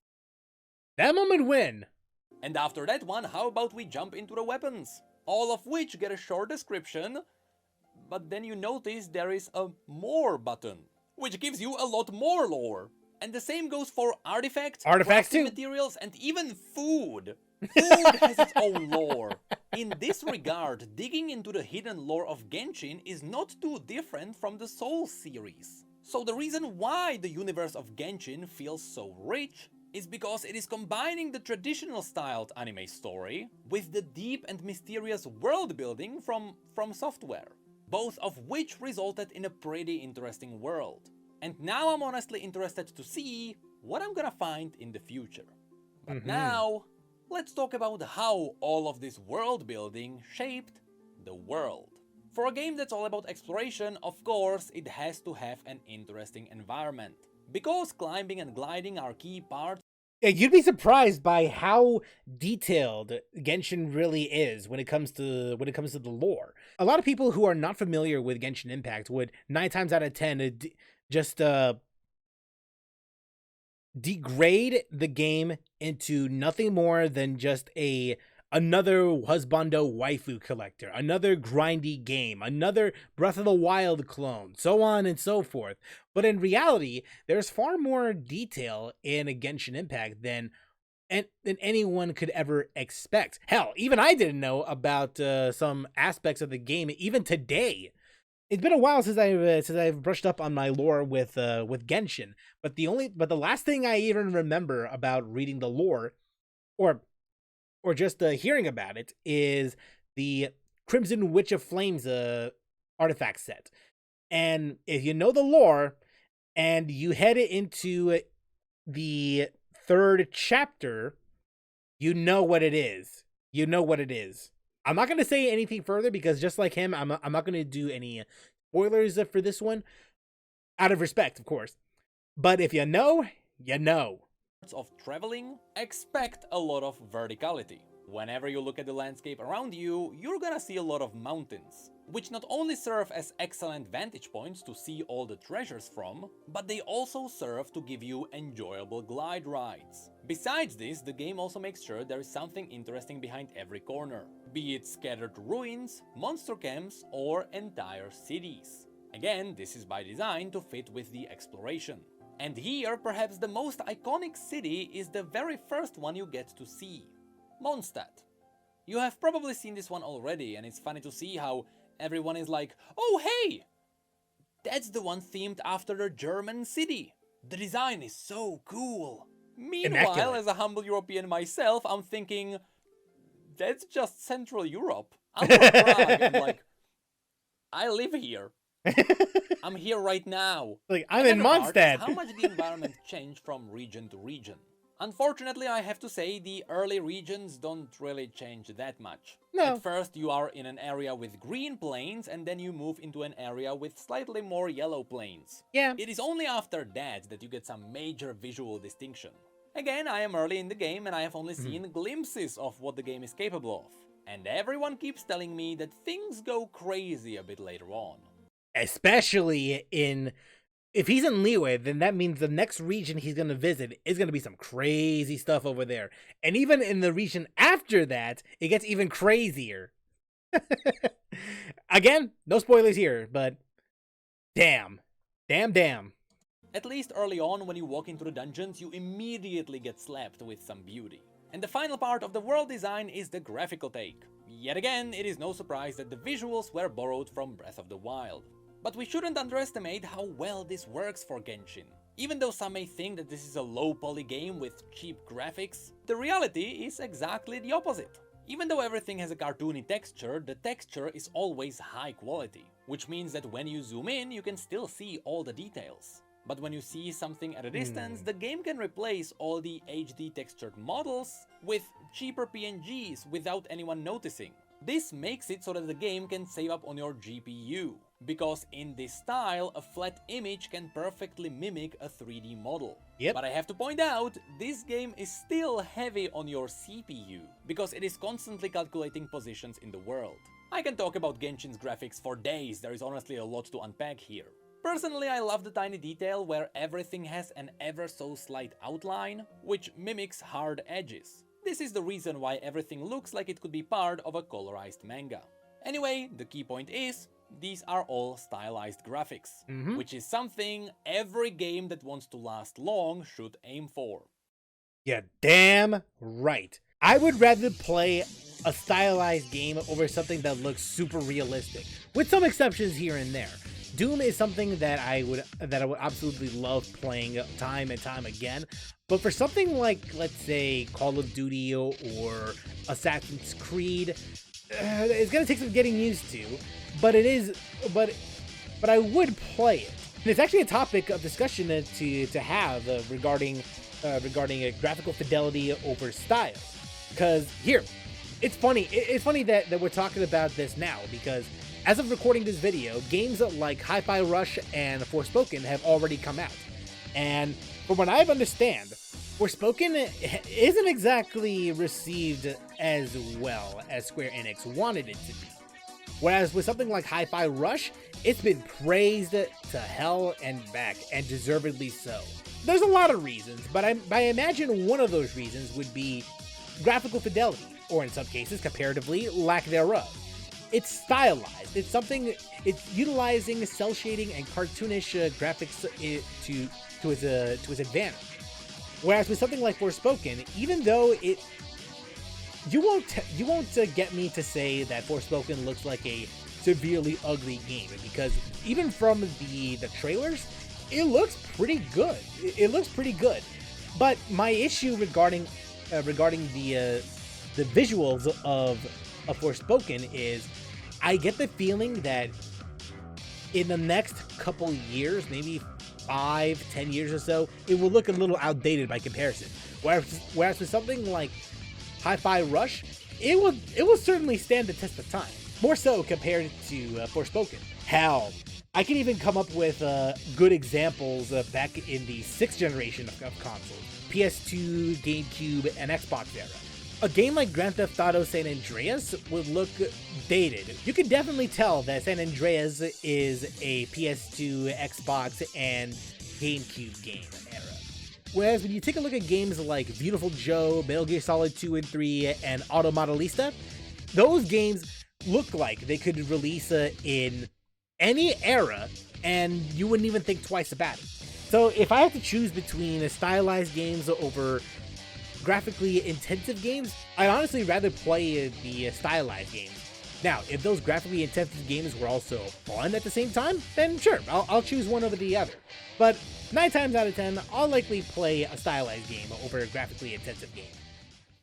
That moment when. And after that one, how about we jump into the weapons? All of which get a short description, but then you notice there is a more button, which gives you a lot more lore. And the same goes for artifacts too, materials, and even food. Food has its own lore. In this regard, digging into the hidden lore of Genshin is not too different from the Soul series. So the reason why the universe of Genshin feels so rich is because it is combining the traditional styled anime story with the deep and mysterious world building from Software, both of which resulted in a pretty interesting world. And now I'm honestly interested to see what I'm gonna find in the future. But now, let's talk about how all of this world building shaped the world. For a game that's all about exploration, of course, it has to have an interesting environment. Because climbing and gliding are key parts. Yeah, you'd be surprised by how detailed Genshin really is when it comes to the lore. A lot of people who are not familiar with Genshin Impact would 9 times out of 10 just degrade the game into nothing more than just another husbando waifu collector, another grindy game, another Breath of the Wild clone, so on and so forth. But in reality, there's far more detail in a Genshin Impact than anyone could ever expect. Hell, even I didn't know about some aspects of the game even today. It's been a while since I've brushed up on my lore with Genshin, but the last thing I even remember about reading the lore, or just hearing about it, is the Crimson Witch of Flames artifact set. And if you know the lore and you head into the 3rd chapter, you know what it is. You know what it is. I'm not going to say anything further because just like him, I'm not going to do any spoilers for this one. Out of respect, of course. But if you know, you know. Of traveling, expect a lot of verticality. Whenever you look at the landscape around you, you're gonna see a lot of mountains, which not only serve as excellent vantage points to see all the treasures from, but they also serve to give you enjoyable glide rides. Besides this, the game also makes sure there is something interesting behind every corner, be it scattered ruins, monster camps, or entire cities. Again, this is by design to fit with the exploration. And here, perhaps the most iconic city is the very first one you get to see. Mondstadt. You have probably seen this one already, and it's funny to see how everyone is like, oh hey! That's the one themed after the German city. The design is so cool. Meanwhile, Immaculate. as a humble European myself, I'm thinking, that's just Central Europe. I'm from Prague, and like, I live here. I'm here right now. Like, I'm in Another part is Mondstadt. how much the environment changed from region to region. Unfortunately, I have to say the early regions don't really change that much. No. At first you are in an area with green plains and then you move into an area with slightly more yellow plains. Yeah. It is only after that you get some major visual distinction. Again, I am early in the game and I have only seen glimpses of what the game is capable of. And everyone keeps telling me that things go crazy a bit later on. Especially if he's in Liyue, then that means the next region he's going to visit is going to be some crazy stuff over there. And even in the region after that, it gets even crazier. Again, no spoilers here, but damn. At least early on, when you walk into the dungeons, you immediately get slapped with some beauty. And the final part of the world design is the graphical take. Yet again, it is no surprise that the visuals were borrowed from Breath of the Wild. But we shouldn't underestimate how well this works for Genshin. Even though some may think that this is a low-poly game with cheap graphics, the reality is exactly the opposite. Even though everything has a cartoony texture, the texture is always high quality, which means that when you zoom in, you can still see all the details. But when you see something at a distance, the game can replace all the HD textured models with cheaper PNGs without anyone noticing. This makes it so that the game can save up on your GPU, because in this style, a flat image can perfectly mimic a 3D model. Yep. But I have to point out, this game is still heavy on your CPU, because it is constantly calculating positions in the world. I can talk about Genshin's graphics for days, there is honestly a lot to unpack here. Personally, I love the tiny detail where everything has an ever so slight outline, which mimics hard edges. This is the reason why everything looks like it could be part of a colorized manga. Anyway, the key point is, these are all stylized graphics, which is something every game that wants to last long should aim for. Yeah, damn right. I would rather play a stylized game over something that looks super realistic, with some exceptions here and there. Doom is something that I would absolutely love playing time and time again. But for something like, let's say, Call of Duty or Assassin's Creed, it's gonna take some getting used to. But I would play it. And it's actually a topic of discussion to have regarding graphical fidelity over style. Because here, it's funny. It's funny that we're talking about this now, because as of recording this video, games like Hi-Fi Rush and Forspoken have already come out. And from what I understand, Forspoken isn't exactly received as well as Square Enix wanted it to be. Whereas with something like Hi-Fi Rush, it's been praised to hell and back, and deservedly so. There's a lot of reasons, but I imagine one of those reasons would be graphical fidelity, or in some cases, comparatively, lack thereof. It's stylized. It's utilizing cell shading and cartoonish graphics to its advantage. Whereas with something like Forspoken, even though you won't get me to say that Forspoken looks like a severely ugly game, because even from the trailers, it looks pretty good. It looks pretty good. But my issue regarding the visuals of Forspoken is, I get the feeling that in the next couple years, maybe 5-10 years or so, it will look a little outdated by comparison. Whereas with something like Hi-Fi Rush, it will certainly stand the test of time. More so compared to Forspoken. Hell, I can even come up with good examples back in the 6th generation of consoles, PS2, GameCube, and Xbox era. A game like Grand Theft Auto San Andreas would look dated. You can definitely tell that San Andreas is a PS2, Xbox, and GameCube game era. Whereas when you take a look at games like Beautiful Joe, Metal Gear Solid 2 and 3, and Auto Modelista, those games look like they could release in any era, and you wouldn't even think twice about it. So if I have to choose between stylized games over graphically intensive games, I'd honestly rather play the stylized games. Now, if those graphically intensive games were also fun at the same time, then sure, I'll choose one over the other. But 9 times out of 10, I'll likely play a stylized game over a graphically intensive game.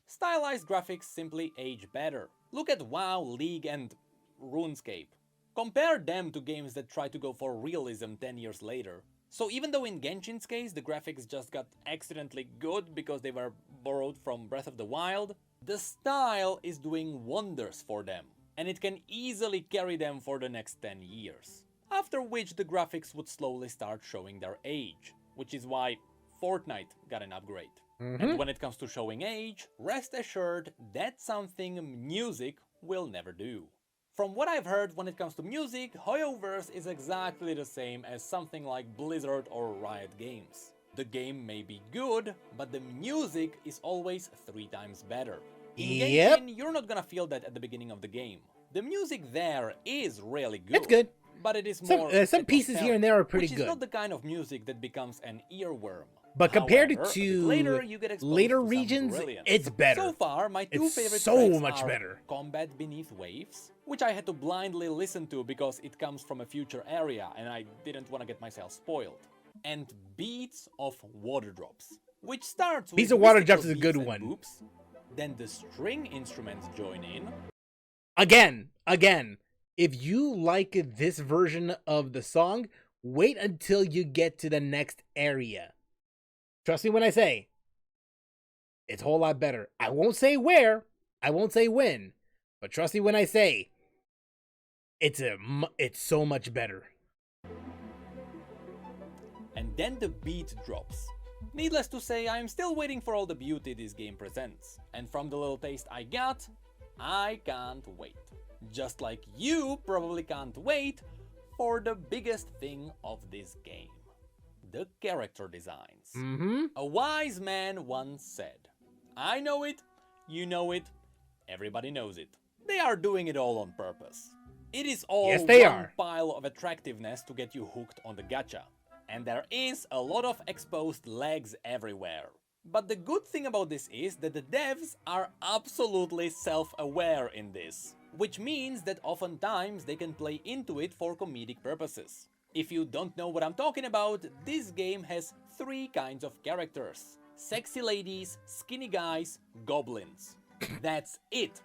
Stylized graphics simply age better. Look at WoW, League, and RuneScape. Compare them to games that try to go for realism 10 years later. So even though in Genshin's case the graphics just got accidentally good because they were borrowed from Breath of the Wild, the style is doing wonders for them, and it can easily carry them for the next 10 years. After which the graphics would slowly start showing their age, which is why Fortnite got an upgrade. And when it comes to showing age, rest assured that's something music will never do. From what I've heard, when it comes to music, Hoyoverse is exactly the same as something like Blizzard or Riot Games. The game may be good, but the music is always 3 times better. In Genshin, you're not gonna feel that at the beginning of the game. The music there is really good. It's good. But it is more some pieces here and there are pretty which good. Is not the kind of music that becomes an earworm. But compared However, to later regions, brilliance. it's better. So far, my two favorite so tracks much are better. Combat Beneath Waves, which I had to blindly listen to because it comes from a future area and I didn't want to get myself spoiled. And Beats of Water Drops, which starts with Beats of Water mystical Drops is a good beats one. and boops, then the string instruments join in. Again, if you like this version of the song, wait until you get to the next area. Trust me when I say, it's a whole lot better. I won't say where, I won't say when, but trust me when I say, it's so much better. And then the beat drops. Needless to say, I am still waiting for all the beauty this game presents. And from the little taste I got, I can't wait. Just like you probably can't wait for the biggest thing of this game. The character designs. A wise man once said, I know it, you know it, everybody knows it. They are doing it all on purpose. It is all one pile of attractiveness to get you hooked on the gacha. And there is a lot of exposed legs everywhere. But the good thing about this is that the devs are absolutely self-aware in this. Which means that oftentimes they can play into it for comedic purposes. If you don't know what I'm talking about, this game has 3 kinds of characters. Sexy ladies, skinny guys, goblins. That's it.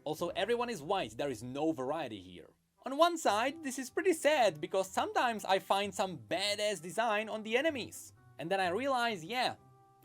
Also, everyone is white, there is no variety here. On one side, this is pretty sad because sometimes I find some badass design on the enemies. And then I realize, yeah,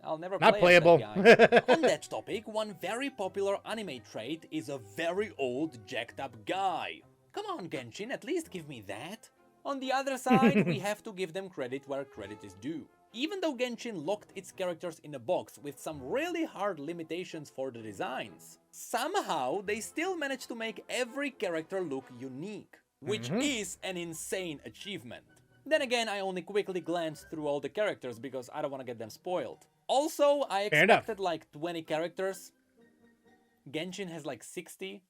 I'll never Not play as playable. that guy. On that topic, one very popular anime trait is a very old, jacked up guy. Come on, Genshin, at least give me that. On the other side, we have to give them credit where credit is due. Even though Genshin locked its characters in a box with some really hard limitations for the designs, somehow they still managed to make every character look unique, which is an insane achievement. Then again, I only quickly glanced through all the characters because I don't want to get them spoiled. Also, I expected like 20 characters. Genshin has like 60.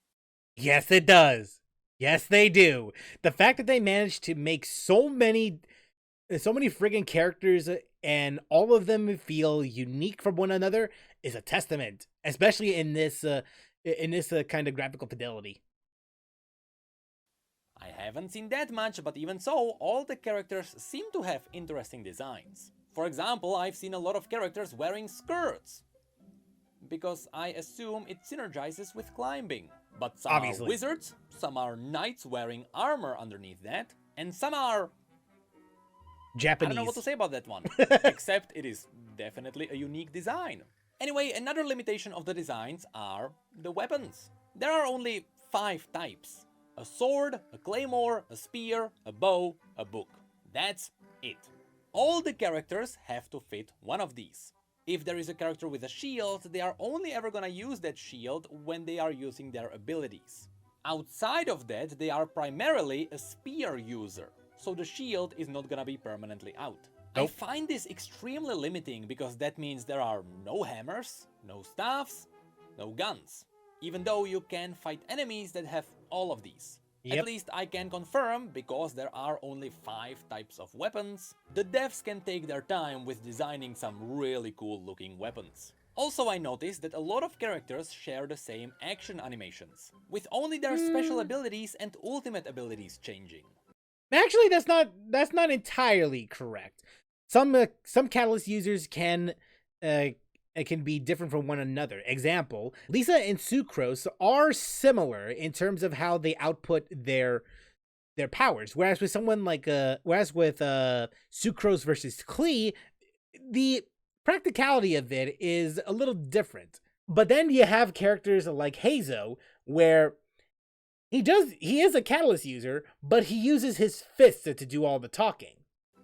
Yes, it does. Yes, they do. The fact that they managed to make so many friggin' characters and all of them feel unique from one another is a testament, especially in this kind of graphical fidelity. I haven't seen that much, but even so, all the characters seem to have interesting designs. For example, I've seen a lot of characters wearing skirts, because I assume it synergizes with climbing. But some Obviously. are wizards, some are knights wearing armor underneath that, and some are... Japanese. I don't know what to say about that one, except it is definitely a unique design. Anyway, another limitation of the designs are the weapons. There are only 5 types. A sword, a claymore, a spear, a bow, a book. That's it. All the characters have to fit one of these. If there is a character with a shield, they are only ever gonna use that shield when they are using their abilities. Outside of that, they are primarily a spear user, so the shield is not gonna be permanently out. Nope. I find this extremely limiting because that means there are no hammers, no staffs, no guns. Even though you can fight enemies that have all of these. Yep. At least I can confirm, because there are only 5 types of weapons, the devs can take their time with designing some really cool looking weapons. Also, I noticed that a lot of characters share the same action animations, with only their special abilities and ultimate abilities changing. Actually, that's not entirely correct. Some Catalyst users can be different from one another. Example, Lisa and Sucrose are similar in terms of how they output their powers. Whereas with someone like Sucrose versus Klee, the practicality of it is a little different. But then you have characters like Hazo, where he is a Catalyst user, but he uses his fists to do all the talking.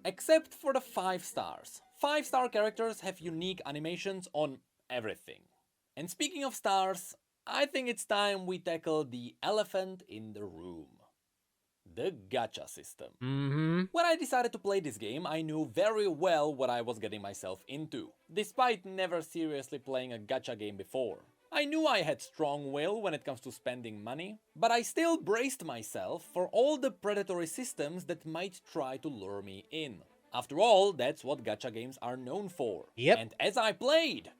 Except for the 5 stars. 5-star characters have unique animations on everything. And speaking of stars, I think it's time we tackle the elephant in the room. The gacha system. When I decided to play this game, I knew very well what I was getting myself into, despite never seriously playing a gacha game before. I knew I had strong will when it comes to spending money, but I still braced myself for all the predatory systems that might try to lure me in. After all, that's what gacha games are known for. Yep. And as I played,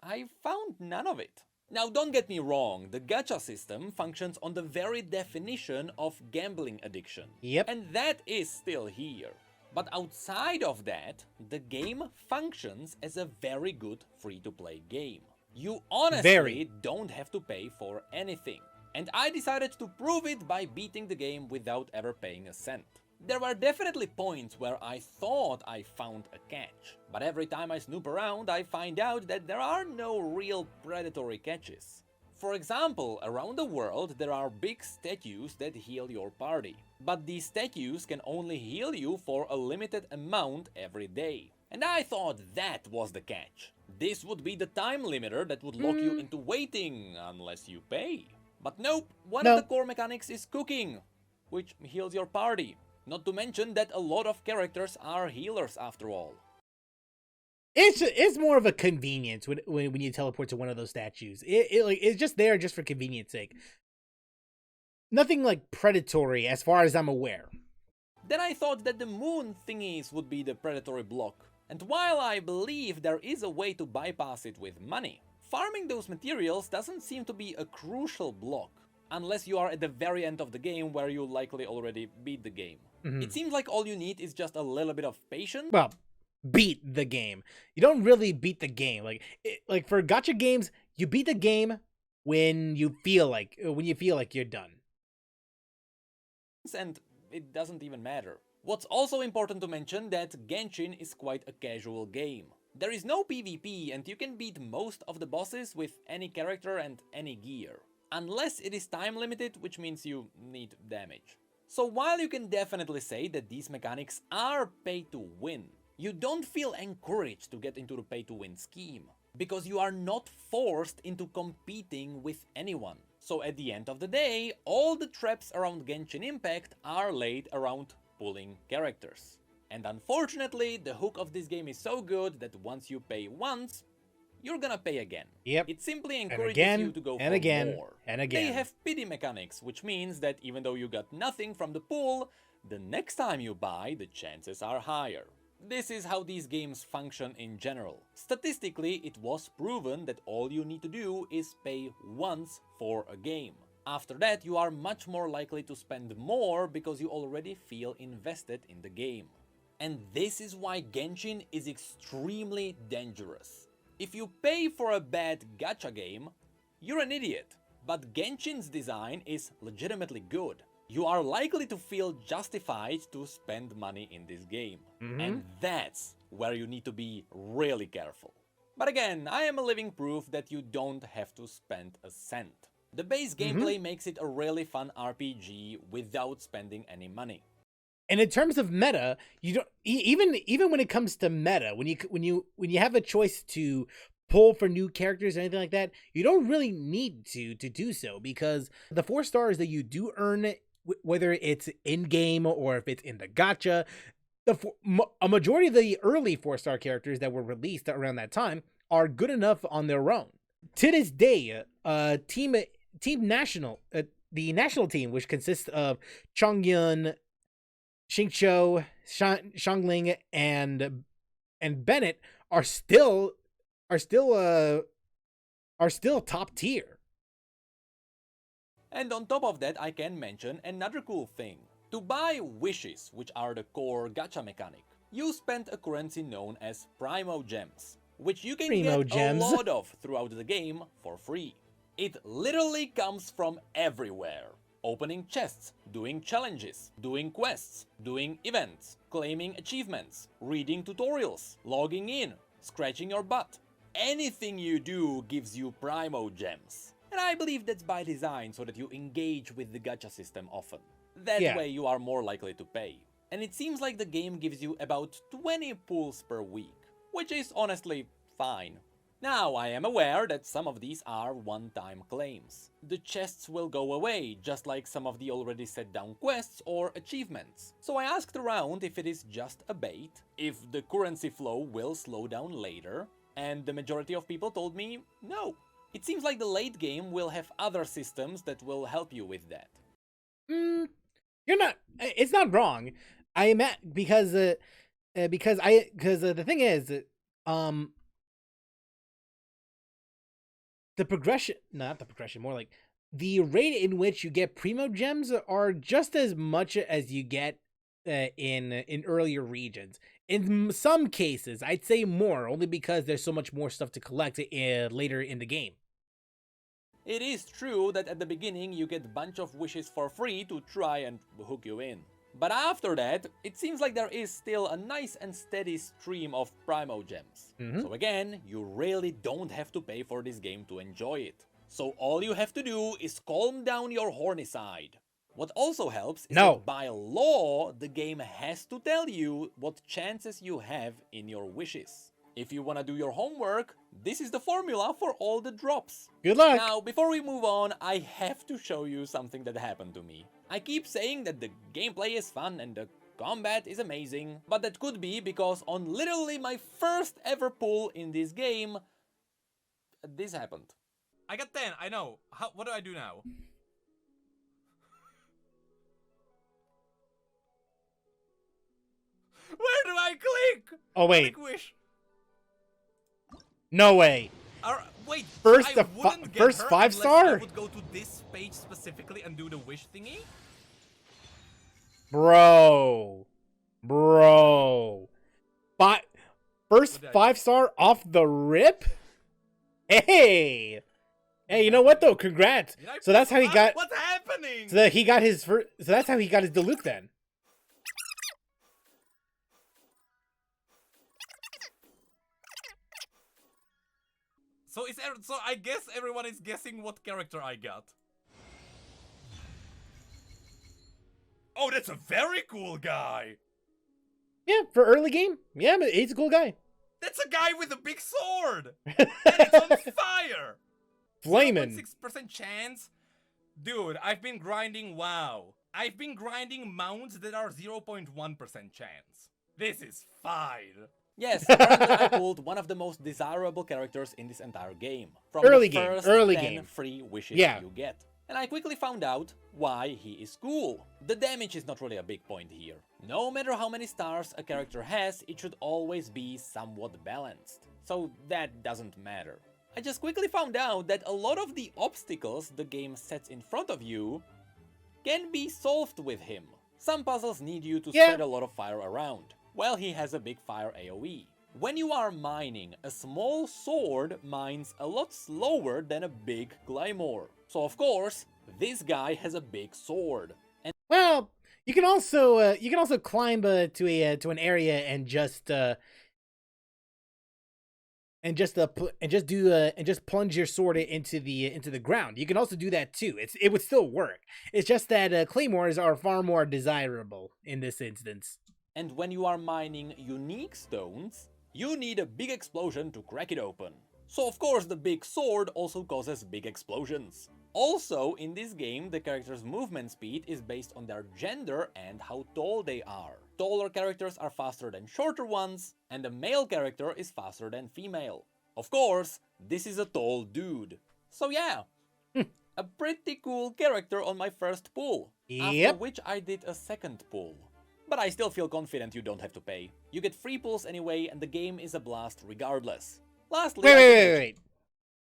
I found none of it. Now don't get me wrong, the gacha system functions on the very definition of gambling addiction. Yep. And that is still here. But outside of that, the game functions as a very good free-to-play game. You honestly don't have to pay for anything. And I decided to prove it by beating the game without ever paying a cent. There were definitely points where I thought I found a catch, but every time I snoop around I find out that there are no real predatory catches. For example, around the world there are big statues that heal your party, but these statues can only heal you for a limited amount every day. And I thought that was the catch. This would be the time limiter that would lock you into waiting unless you pay. But nope, one of the core mechanics is cooking, which heals your party. Not to mention that a lot of characters are healers after all. It's more of a convenience when you teleport to one of those statues. It's just there just for convenience sake. Nothing like predatory as far as I'm aware. Then I thought that the moon thingies would be the predatory block. And while I believe there is a way to bypass it with money, farming those materials doesn't seem to be a crucial block. Unless you are at the very end of the game where you likely already beat the game. It seems like all you need is just a little bit of patience. Well, beat the game. You don't really beat the game. Like for gacha games, you beat the game when you feel like you're done. and it doesn't even matter. What's also important to mention that Genshin is quite a casual game. There is no PvP and you can beat most of the bosses with any character and any gear. Unless it is time limited, which means you need damage. So while you can definitely say that these mechanics are pay to win, you don't feel encouraged to get into the pay to win scheme, because you are not forced into competing with anyone. So at the end of the day, all the traps around Genshin Impact are laid around pulling characters. And unfortunately, the hook of this game is so good that once you pay once, you're gonna pay again. Yep. It simply And encourages again, you to go and for again, more. and again. They have pity mechanics, which means that even though you got nothing from the pool, the next time you buy, the chances are higher. This is how these games function in general. Statistically, it was proven that all you need to do is pay once for a game. After that, you are much more likely to spend more because you already feel invested in the game. And this is why Genshin is extremely dangerous. If you pay for a bad gacha game, you're an idiot. But Genshin's design is legitimately good. You are likely to feel justified to spend money in this game. And that's where you need to be really careful. But again, I am a living proof that you don't have to spend a cent. The base gameplay makes it a really fun RPG without spending any money. And in terms of meta, you don't even when it comes to meta, when you have a choice to pull for new characters or anything like that, you don't really need to do so, because the 4 stars that you do earn, whether it's in game or if it's in the gacha, a majority of the early 4-star characters that were released around that time are good enough on their own. To this day, Team National, the national team, which consists of Chongyun, Xingqiu, Xiangling, and Bennett, are still top tier. And on top of that, I can mention another cool thing. To buy wishes, which are the core gacha mechanic, you spend a currency known as Primo Gems, which you can get a lot of throughout the game for free. It literally comes from everywhere. Opening chests, doing challenges, doing quests, doing events, claiming achievements, reading tutorials, logging in, scratching your butt. Anything you do gives you Primo Gems. And I believe that's by design so that you engage with the gacha system often. That way you are more likely to pay. And it seems like the game gives you about 20 pulls per week, which is honestly fine. Now, I am aware that some of these are one-time claims. The chests will go away, just like some of the already set down quests or achievements. So I asked around if it is just a bait, if the currency flow will slow down later, and the majority of people told me no. It seems like the late game will have other systems that will help you with that. It's not wrong. Because the thing is, more like the rate in which you get Primo Gems are just as much as you get in earlier regions. In some cases, I'd say more, only because there's so much more stuff to collect later in the game. It is true that at the beginning you get a bunch of wishes for free to try and hook you in. But after that, it seems like there is still a nice and steady stream of Primo Gems. So again, you really don't have to pay for this game to enjoy it. So all you have to do is calm down your horny side. What also helps is that by law, the game has to tell you what chances you have in your wishes. If you want to do your homework, this is the formula for all the drops. Good luck! Now, before we move on, I have to show you something that happened to me. I keep saying that the gameplay is fun and the combat is amazing, but that could be because on literally my first ever pull in this game, this happened. I got 10, I know. What do I do now? Where do I click? Oh wait. Click wish. No way. Wait. First 5-star? I would go to this page specifically and do the wish thingy. Bro. First 5-star off the rip? Hey. Hey, you know what though? Congrats. Did I So that's how he press- got. What's happening? So that he got his first. So that's how he got his Diluc then. So I guess everyone is guessing what character I got. Oh, that's a very cool guy. Yeah, for early game. Yeah, but he's a cool guy. That's a guy with a big sword. And it's on fire. Flamin'. 6% chance. Dude, I've been grinding WoW. I've been grinding mounts that are 0.1% chance. This is fine. Yes, apparently I pulled one of the most desirable characters in this entire game. From Early the game, first early 10 game. free wishes Yeah. you get. And I quickly found out why he is cool. The damage is not really a big point here. No matter how many stars a character has, it should always be somewhat balanced. So that doesn't matter. I just quickly found out that a lot of the obstacles the game sets in front of you can be solved with him. Some puzzles need you to spread a lot of fire around. Well, he has a big fire AoE. When you are mining, a small sword mines a lot slower than a big claymore. So of course, this guy has a big sword. And Well, you can also climb to an area and just plunge your sword into the ground. You can also do that too. It would still work. It's just that claymores are far more desirable in this instance. And when you are mining unique stones, you need a big explosion to crack it open. So of course the big sword also causes big explosions. Also, in this game, the character's movement speed is based on their gender and how tall they are. Taller characters are faster than shorter ones, and a male character is faster than female. Of course, this is a tall dude. So yeah, a pretty cool character on my first pull. After Yep. which I did a second pull. But I still feel confident you don't have to pay. You get free pulls anyway, and the game is a blast regardless. Lastly,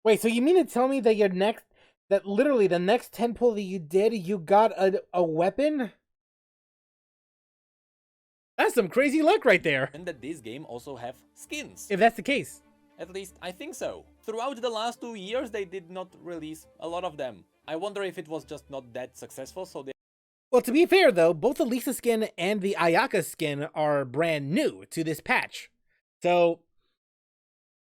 Wait, so you mean to tell me that literally the next 10 pull that you did, you got a weapon? That's some crazy luck right there. And that this game also have skins. If that's the case. At least I think so. Throughout the last 2 years, they did not release a lot of them. I wonder if it was just not that successful, so they... Well, to be fair though, both the Lisa skin and the Ayaka skin are brand new to this patch. So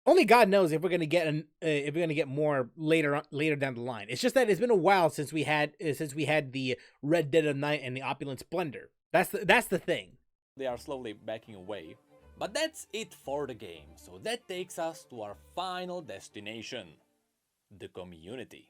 only God knows if we're gonna get more later down the line. It's just that it's been a while since we had the Red Dead of Night and the Opulent Splendor. That's the thing. They are slowly backing away. But that's it for the game. So that takes us to our final destination. The community.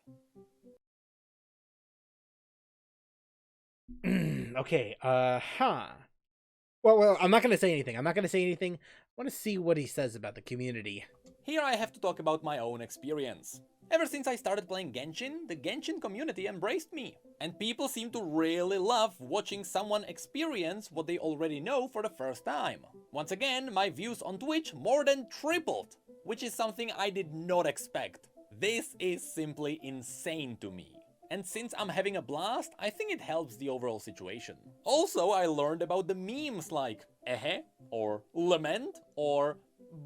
Okay, Well, I'm not gonna say anything. I want to see what he says about the community. Here I have to talk about my own experience. Ever since I started playing Genshin, the Genshin community embraced me. And people seem to really love watching someone experience what they already know for the first time. Once again, my views on Twitch more than tripled, which is something I did not expect. This is simply insane to me. And since I'm having a blast, I think it helps the overall situation. Also, I learned about the memes like or lament, or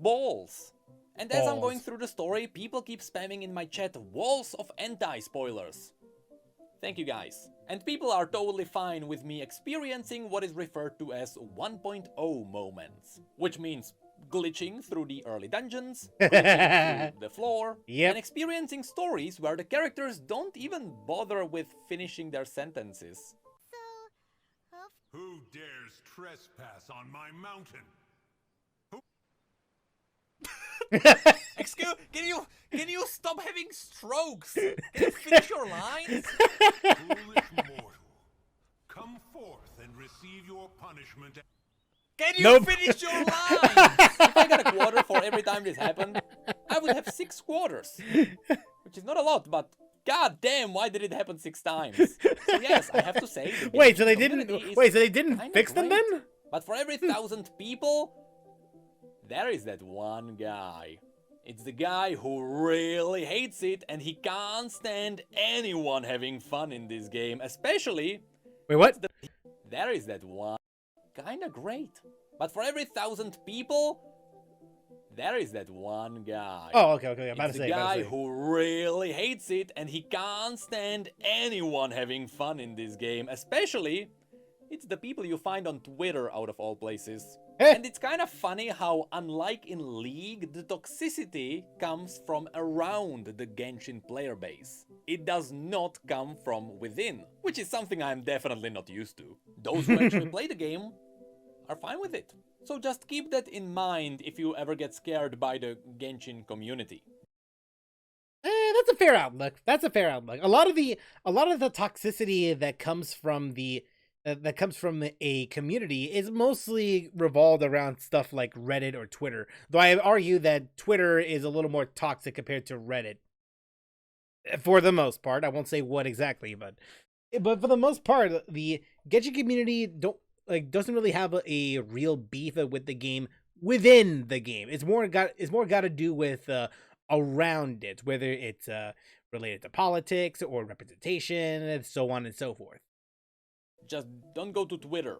balls. And as I'm going through the story, people keep spamming in my chat walls of anti-spoilers. Thank you guys. And people are totally fine with me experiencing what is referred to as 1.0 moments. Which means glitching through the early dungeons, glitching through the floor, and experiencing stories where the characters don't even bother with finishing their sentences. Who dares trespass on my mountain? Excuse, can you stop having strokes? Can you finish your lines? Foolish mortal, come forth and receive your punishment. Can you finish your lines? If I got a quarter for every time this happened, I would have 6 quarters. Which is not a lot, but god damn, why did it happen 6 times? So yes, I have to say... So they didn't fix them then? But for every 1,000 people, there is that one guy. It's the guy who really hates it, and he can't stand anyone having fun in this game, especially... Wait, what? There is that one. Kinda great. But for every 1,000 people, There is that one guy. Oh, okay. About It's to the say. guy who really hates it and he can't stand anyone having fun in this game. Especially, it's the people you find on Twitter out of all places. And it's kind of funny how, unlike in League, the toxicity comes from around the Genshin player base. It does not come from within, which is something I'm definitely not used to. Those who actually play the game are fine with it. So just keep that in mind if you ever get scared by the Genshin community. That's a fair outlook. A lot of the toxicity that comes from a community is mostly revolved around stuff like Reddit or Twitter. Though I argue that Twitter is a little more toxic compared to Reddit. For the most part, I won't say what exactly, but for the most part, the Genshin community doesn't really have a real beef with the game within the game. It's more got to do with around it, whether it's related to politics or representation, and so on and so forth. Just don't go to Twitter.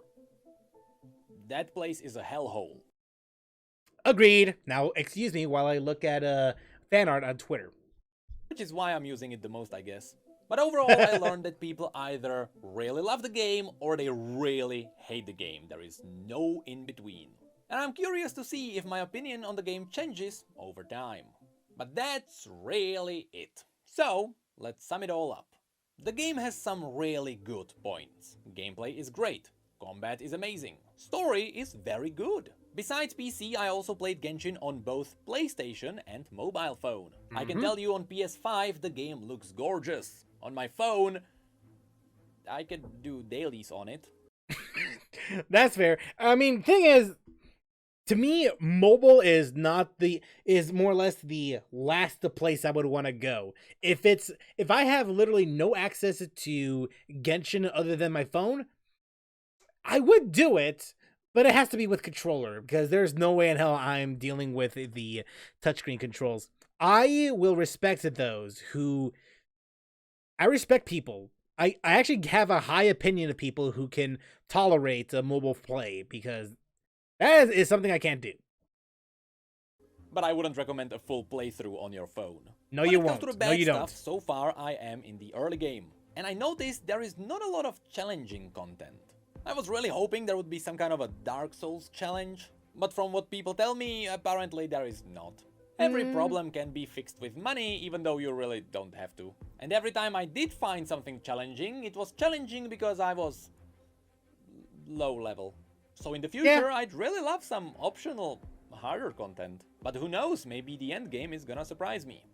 That place is a hellhole. Agreed. Now, excuse me while I look at fan art on Twitter. Which is why I'm using it the most, I guess. But overall, I learned that people either really love the game or they really hate the game. There is no in between. And I'm curious to see if my opinion on the game changes over time. But that's really it. So, let's sum it all up. The game has some really good points. Gameplay is great. Combat is amazing. Story is very good. Besides PC, I also played Genshin on both PlayStation and mobile phone. I can tell you on PS5 the game looks gorgeous. On my phone, I could do dailies on it. That's fair. I mean, thing is, to me, mobile is more or less the last place I would want to go. If I have literally no access to Genshin other than my phone, I would do it, but it has to be with controller because there's no way in hell I'm dealing with the touchscreen controls. I will respect those who. I respect people. I actually have a high opinion of people who can tolerate a mobile play because that is something I can't do. But I wouldn't recommend a full playthrough on your phone. No, when you it comes won't. To the bad No, you stuff, don't. So far, I am in the early game. And I noticed there is not a lot of challenging content. I was really hoping there would be some kind of a Dark Souls challenge. But from what people tell me, apparently there is not. Every problem can be fixed with money, even though you really don't have to. And every time I did find something challenging, it was challenging because I was low level. So in the future, I'd really love some optional, harder content. But who knows, maybe the end game is gonna surprise me.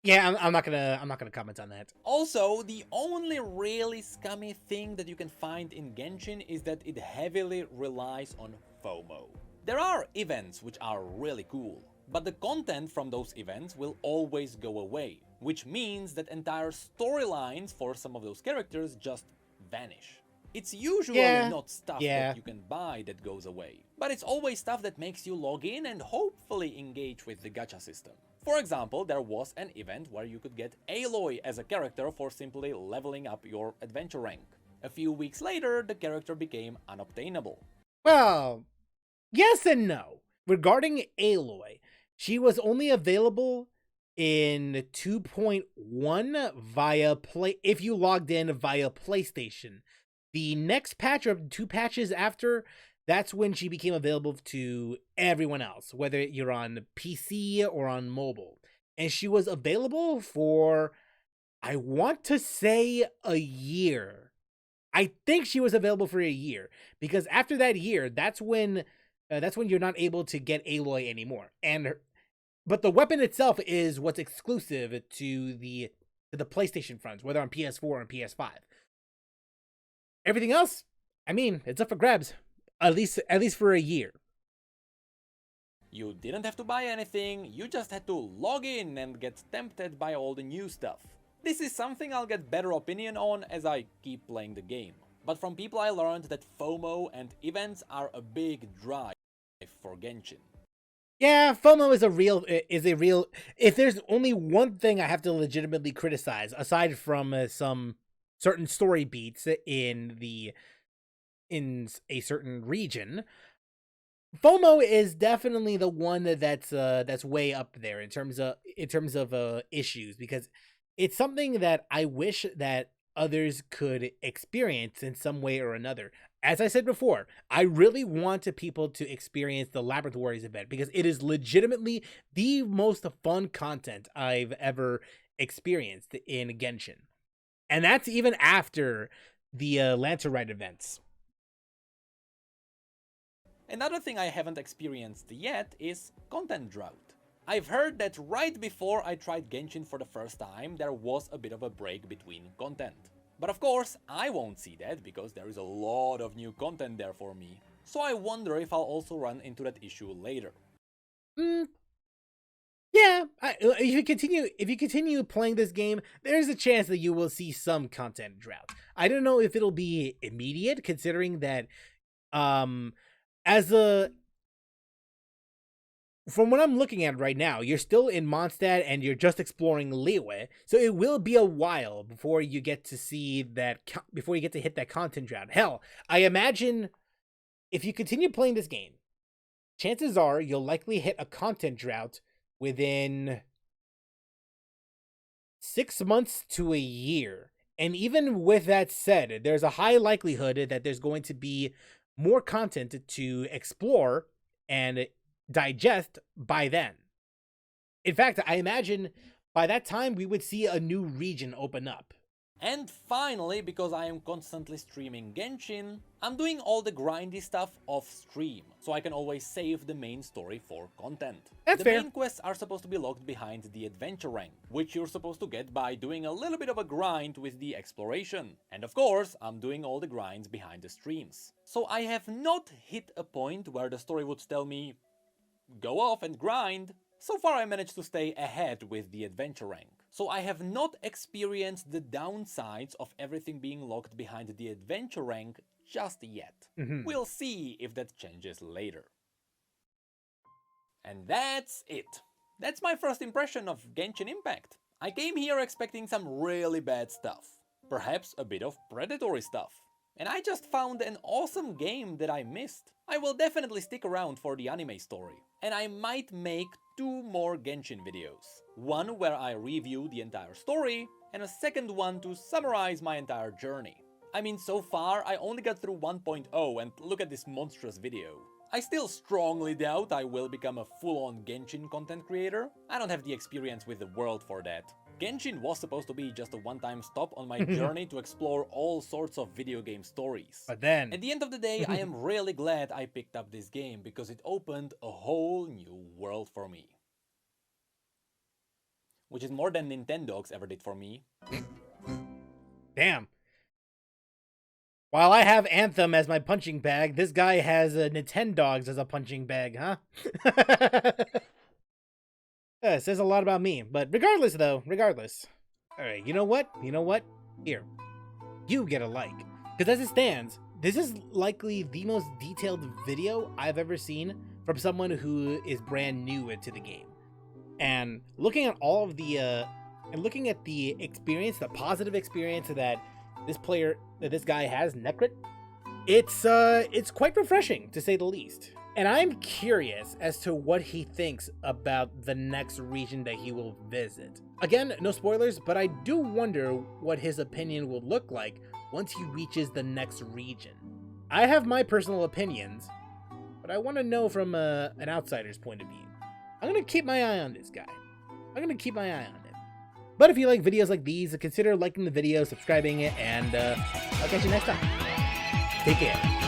Yeah, I'm not gonna comment on that. Also, the only really scummy thing that you can find in Genshin is that it heavily relies on FOMO. There are events which are really cool, but the content from those events will always go away, which means that entire storylines for some of those characters just vanish. It's usually not stuff that you can buy that goes away, but it's always stuff that makes you log in and hopefully engage with the gacha system. For example, there was an event where you could get Aloy as a character for simply leveling up your adventure rank. A few weeks later, the character became unobtainable. Well, yes and no. Regarding Aloy, she was only available in 2.1 if you logged in via PlayStation. The next patch or 2 patches after, that's when she became available to everyone else, whether you're on PC or on mobile. And she was available for, I want to say, a year. I think she was available for a year, because after that year, that's when you're not able to get Aloy anymore. But the weapon itself is what's exclusive to the PlayStation fronts, whether on PS4 or on PS5. Everything else, I mean, it's up for grabs. At least for a year. You didn't have to buy anything, you just had to log in and get tempted by all the new stuff. This is something I'll get better opinion on as I keep playing the game. But from people I learned that FOMO and events are a big drive for Genshin. Yeah, FOMO is a real. If there's only one thing I have to legitimately criticize, aside from some certain story beats in a certain region, FOMO is definitely the one that's way up there in terms of issues, because it's something that I wish that others could experience in some way or another. As I said before, I really want people to experience the Laboratories event because it is legitimately the most fun content I've ever experienced in Genshin. And that's even after the Lancerite events. Another thing I haven't experienced yet is content drought. I've heard that right before I tried Genshin for the first time, there was a bit of a break between content. But of course, I won't see that because there is a lot of new content there for me. So I wonder if I'll also run into that issue later. Yeah, if you continue playing this game, there's a chance that you will see some content drought. I don't know if it'll be immediate, considering that from what I'm looking at right now, you're still in Mondstadt and you're just exploring Liyue, so it will be a while before you get to see before you get to hit that content drought. Hell, I imagine if you continue playing this game, chances are you'll likely hit a content drought within 6 months to a year. And even with that said, there's a high likelihood that there's going to be more content to explore and digest by then. In fact, I imagine by that time we would see a new region open up. And finally, because I am constantly streaming Genshin, I'm doing all the grindy stuff off stream, so I can always save the main story for content. That's fair. The main quests are supposed to be locked behind the adventure rank, which you're supposed to get by doing a little bit of a grind with the exploration. And of course, I'm doing all the grinds behind the streams. So I have not hit a point where the story would tell me, go off and grind. So far I managed to stay ahead with the adventure rank. So I have not experienced the downsides of everything being locked behind the adventure rank just yet. We'll see if that changes later. And that's it. That's my first impression of Genshin Impact. I came here expecting some really bad stuff. Perhaps a bit of predatory stuff. And I just found an awesome game that I missed. I will definitely stick around for the anime story. And I might make 2 more Genshin videos. One where I review the entire story, and a second one to summarize my entire journey. I mean, so far I only got through 1.0 and look at this monstrous video. I still strongly doubt I will become a full-on Genshin content creator. I don't have the experience with the world for that. Genshin was supposed to be just a one-time stop on my journey to explore all sorts of video game stories. But then, at the end of the day, I am really glad I picked up this game because it opened a whole new world for me. Which is more than Nintendogs ever did for me. Damn. While I have Anthem as my punching bag, this guy has Nintendogs as a punching bag, huh? It says a lot about me, but regardless. Alright, you know what? Here. You get a like. Because as it stands, this is likely the most detailed video I've ever seen from someone who is brand new into the game. And looking at all of the, looking at the experience, the positive experience that this guy has, Necrit, it's quite refreshing, to say the least. And I'm curious as to what he thinks about the next region that he will visit. Again, no spoilers, but I do wonder what his opinion will look like once he reaches the next region. I have my personal opinions, but I want to know from an outsider's point of view. I'm going to keep my eye on this guy. But if you like videos like these, consider liking the video, subscribing it, and I'll catch you next time. Take care.